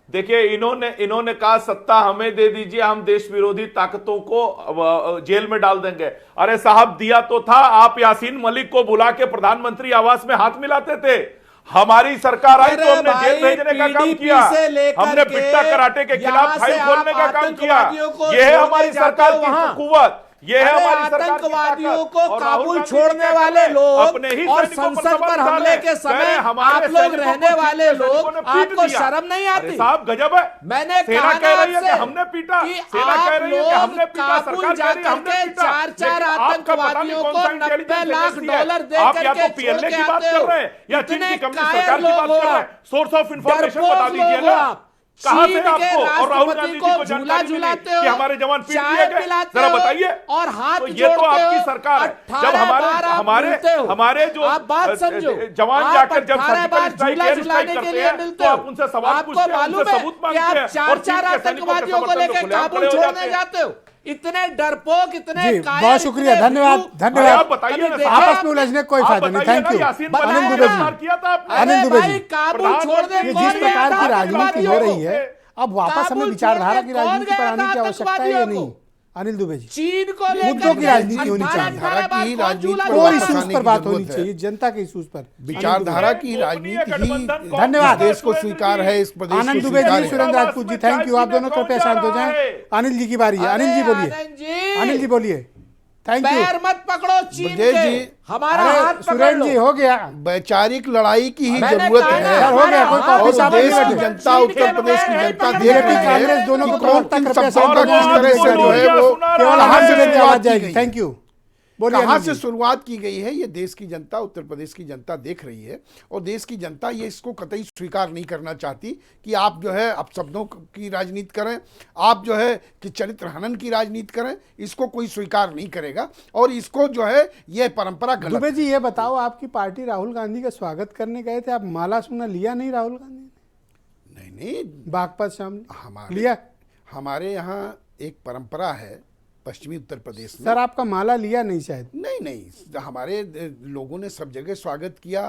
देखिए इन्होंने कहा सत्ता हमें दे दीजिए, हम देश विरोधी ताकतों को जेल में डाल देंगे। अरे साहब दिया तो था, आप यासीन मलिक को बुला के प्रधानमंत्री आवास में हाथ मिलाते थे। हमारी सरकार आई तो हमने जेल भेजने का काम किया, हमने पिट्टा कराटे के खिलाफ फाइल खोलने का काम किया। यह है हमारी सरकार की कुव्वत, ये है हमारी आतंकवादियों को काबुल छोड़ने वाले लोग और संसद पर हमले के समय आप लोग रहने वाले लोग, आपको शर्म नहीं आती? साहब गजब है। मैंने सेना कह रही है कि हमने पीटा, सेना कह रही है कि हमने पीटा, सरकार कह रही है हमने पीटा। 4 आतंकवादियों को $90 लाख दे आप या तो पीएलए की बात कर रहे हैं या चीन की कम्युनिस्ट सरकार की बात कर रहे हैं। सोर्स ऑफ इंफॉर्मेशन बता दीजिए ना, कहां से आपको और राहुल गांधी को जानकारी मिली कि हमारे जवान पीट दिए गए, जरा बताइए। और हाथ तो ये तो आपकी सरकार है। जब हमारे जो जवान जाकर जब सर्जिकल स्ट्राइक एयर स्ट्राइक करते हैं तो आप उनसे सवाल पूछते हैं, उनसे सबूत मांगते हैं और 4 आतंकवादियों को लेकर काबुल छोड़ने जाते हो। इतने डरपोक, इतने बहुत शुक्रिया, धन्यवाद। आप बताइए आपस में उलझने कोई फायदा नहीं। Thank you Anil Dubey ji. अनिल दुबे जी, जिस प्रकार की राजनीति हो रही है, अब वापस हमें विचारधारा की राजनीति पर आने की आवश्यकता है या नहीं? अनिल दुबे जी, चीन को मुद्दों की राजनीति होनी चाहिए, कोई इश्यूज पर बात होनी चाहिए, जनता के इश्यूज पर। विचारधारा की राजनीति ही धन्यवाद देश को स्वीकार है, इस प्रदेश आनंद दुबे जी, सुरेंद्र राजपूत जी, थैंक यू। आप दोनों कृपया शांत हो जाएं। अनिल जी की बारी है। अनिल जी बोलिए। अनिल जी बोलिए। Thank you. पैर मत पकड़ो चीन ब्रजेश के, जी, हमारा हाथ पकड़ सुरेंद्र लो। जी हो गया, वैचारिक लड़ाई की ही जरूरत है। हो गया, कोई और कॉफी साहब देश नहीं की बैठे। जनता, उत्तर प्रदेश की जनता देख बीजेपी रही कांग्रेस है दोनों को कि कौन प्रवक्ता किन कृपया शब्दों शांत हो का जाएं। किस तरह से जो है वो केवल आवाज सुनने की आवाज जाएगी। Thank you. बोलिए कहां अनिल से जी। शुरुआत की गई है, ये देश की जनता, उत्तर प्रदेश की जनता देख रही है और देश की जनता ये इसको कतई स्वीकार नहीं करना चाहती कि आप जो है आप शब्दों की राजनीति करें, आप जो है कि चरित्र हनन की राजनीति करें, इसको कोई स्वीकार नहीं करेगा और इसको जो है ये परंपरा गलत। दुबे जी ये बताओ, आपकी पार्टी राहुल गांधी का स्वागत करने गए थे, आप माला सुना लिया नहीं राहुल गांधी ने? नहीं बागपत सामने लिया। हमारे यहाँ एक परंपरा है पश्चिमी उत्तर प्रदेश में। सर आपका माला लिया नहीं शायद? नहीं, हमारे लोगों ने सब जगह स्वागत किया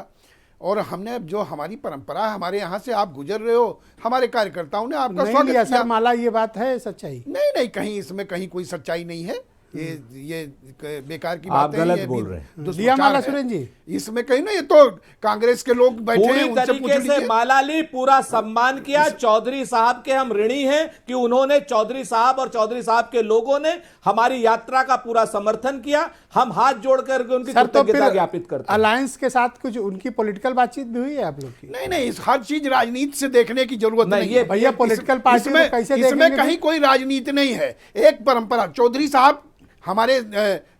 और हमने जो हमारी परंपरा है, हमारे यहाँ से आप गुजर रहे हो, हमारे कार्यकर्ताओं ने आपका स्वागत किया। सर माला, ये बात है सच्चाई? नहीं, कहीं इसमें कहीं कोई सच्चाई नहीं है। ये बेकार की आप बात है, गलत बोल रहे हैं। लिया माला सुरेंद्र जी? इसमें कहीं ना, ये तो कांग्रेस के लोग बैठे हैं, पूरी उनसे पूछ तरीके से लीजिए। माला ली, पूरा सम्मान किया। चौधरी साहब के हम ऋणी हैं कि उन्होंने, चौधरी साहब और चौधरी साहब के लोगों ने हमारी यात्रा का पूरा समर्थन किया। हम हाथ जोड़कर उनकी कृतज्ञता ज्ञापित करते हैं। अलायंस के साथ कुछ उनकी पॉलिटिकल बातचीत भी हुई है आप लोग की? नहीं, हर चीज राजनीति से देखने की जरूरत नहीं है भैया। पॉलिटिकल पार्टी में कैसे इसमें कहीं कोई राजनीति नहीं है, एक परंपरा। चौधरी साहब हमारे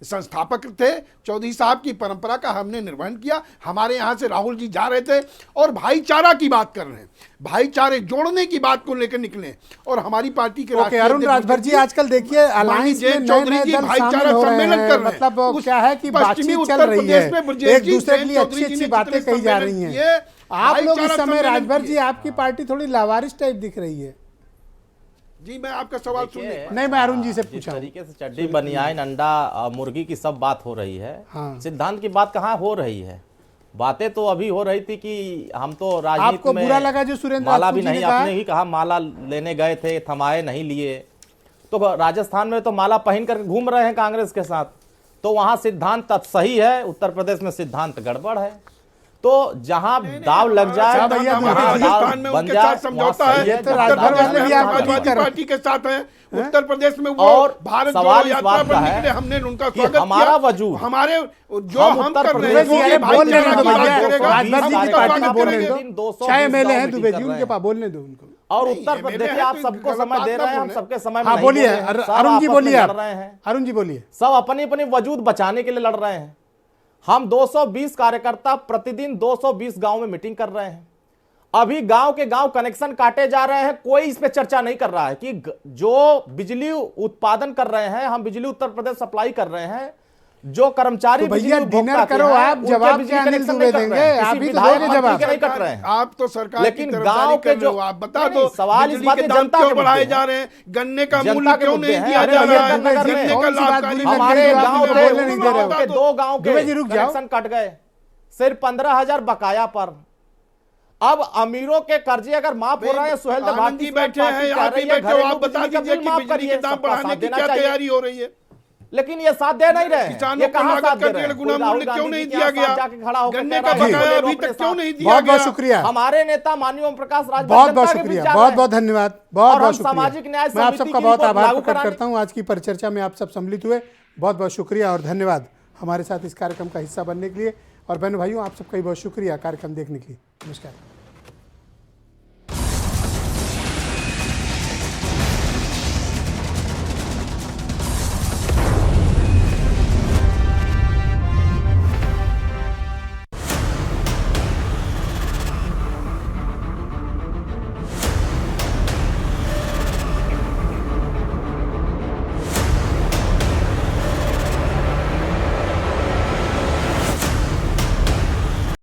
संस्थापक थे, चौधरी साहब की परंपरा का हमने निर्वहन किया। हमारे यहाँ से राहुल जी जा रहे थे और भाईचारा की बात कर रहे हैं, भाईचारे जोड़ने की बात को लेकर निकले और हमारी पार्टी के राष्ट्रीय अरुण राजभर जी, आजकल देखिए अलायंस में चौधरी जी भाईचारा सम्मेलन कर रहे हैं। मतलब क्या है कि बातचीत चल रही है, एक दूसरे के लिए अच्छी अच्छी बातें कही जा रही हैं। आप लोग इस समय, राजभर जी, आपकी पार्टी थोड़ी लावारिस टाइप दिख रही है। जी मैं आपका सवाल सुनने नहीं, मैं अरुण जी से पूछा। तरीके से चड्डी बनियान अंडा मुर्गी की सब बात हो रही है, सिद्धांत की बात कहाँ हो रही है? बातें तो अभी हो रही थी कि हम तो राजनीति आपको में बुरा लगा जो सुरेंद्र माला भी नहीं, आपने ही कहा माला लेने गए थे, थमाए नहीं लिए। तो राजस्थान में तो माला पहन कर घूम रहे हैं कांग्रेस के साथ, तो वहां सिद्धांत सही है, उत्तर प्रदेश में सिद्धांत गड़बड़ है। तो तो जहां दाव लग जाए अच्छा भैया, वहां राजस्थान में दाव बन उनके जाए, साथ समझौता वहां है, सही है, तो जहां राजभर दाव वाले लग भी जाए, आप वहां ठीक दाव कर- पार्टी के साथ है। उत्तर प्रदेश में वो और भारत सवाल जोड़ो इस यात्रा बात का पर है निकले, हमने उनका कि स्वागत हमारा किया। वजूद, हमारे जो हम हम उत्तर कर रहे हैं प्रदेश वो अरे भी बोलने दो भाईचारा की भैया, बात करेगा। राजभर जी की पार्टी में बोलने दो, 220 छह एमएलए हैं गांव दुबे जी, मीटिंग कर उनके रहे पास बोलने दो उनको। और नहीं, उत्तर ये प्रदेश मेरे देखिए, हैं आप तो सबको गलत समय बात दे ना रहे हैं, हम बोलें। सबके समय में हाँ नहीं बोलिए, बोल रहे हैं। सब अरुण जी आपस में बोलिए, लड़ आप रहे हैं, अरुण जी बोलिए। सब अपनी अपनी वजूद बचाने के लिए लड़ रहे हैं। हम 220 कार्यकर्ता प्रतिदिन 220 गांव में मीटिंग कर रहे हैं। अभी गांव के गांव कनेक्शन काटे जा रहे हैं, कोई इस पे चर्चा नहीं कर रहा है कि जो बिजली उत्पादन कर रहे हैं, हम बिजली उत्तर प्रदेश सप्लाई कर रहे हैं, जो कर्मचारी तो भैया बिजली उपभोक्ता डिनर के करो, हैं, आप उनके जवाब बिजली क्या अनिल कनेक्शन दुबे नहीं कर देंगे? रहे हैं। आप किसी ही तो विधायक दोगे मंत्री जवाब। के नहीं कट रहे हैं। आप तो सरकार लेकिन की गांव तरफदारी के कर रहे हो, जो- आप बता नहीं, दो नहीं, सवाल इस बिजली बात के है, दाम जनता क्यों के बढ़ाए मुद्दे जा हैं। रहे हैं, गन्ने का जनता मूल्य के क्यों मुद्दे नहीं हैं। दिया अरे जा भैया, रहा है, गन्ना कर गन्ने रहे का हैं। लाभकारी कौन सी बात हमारे बोलेंगे? गांव आप के बोलने नहीं दे रहे हो। के 2 गांव के दुबे जी रुक जाओ। कनेक्शन कट गए, सिर्फ 15,000 बकाया पर। अब अमीरों के कर्जे अगर माफ हो रहे हैं, सुहेल देव आनंद भारती जी बैठे हैं, आप ही बैठे हो, आप बता दीजिए कि बिजली के दाम बढ़ाने की क्या तैयारी हो रही है। लेकिन ये साथ दे नहीं रहे हैं। किसानों ये को कहां साथ लागत दे का रहे हैं? 1.5 गुना कोई राहुल मूल्य क्यों गांधी नहीं जी के दिया यहाँ गया, साथ जाके खड़ा होकर गन्ने कह का रहा है, बकाया बोले अभी लोग तक अपने क्यों साथ। नहीं दिया बहुत बहुत गया। शुक्रिया, हमारे नेता माननीय ओम प्रकाश राजभर बहुत बहुत जनता के बीच शुक्रिया, जा बहुत रहे बहुत हैं। धन्यवाद, बहुत और बहुत हम शुक्रिया। सामाजिक न्याय मैं आप समिति सबका की बहुत रिपोर्ट आभार लागू प्रकट कराने- करता हूँ। आज की परिचर्चा में आप सब सम्मिलित हुए, बहुत बहुत शुक्रिया और धन्यवाद हमारे साथ इस कार्यक्रम का हिस्सा बनने के लिए। और बहनों भाइयों, आप सबका भी बहुत शुक्रिया कार्यक्रम देखने के लिए। नमस्कार।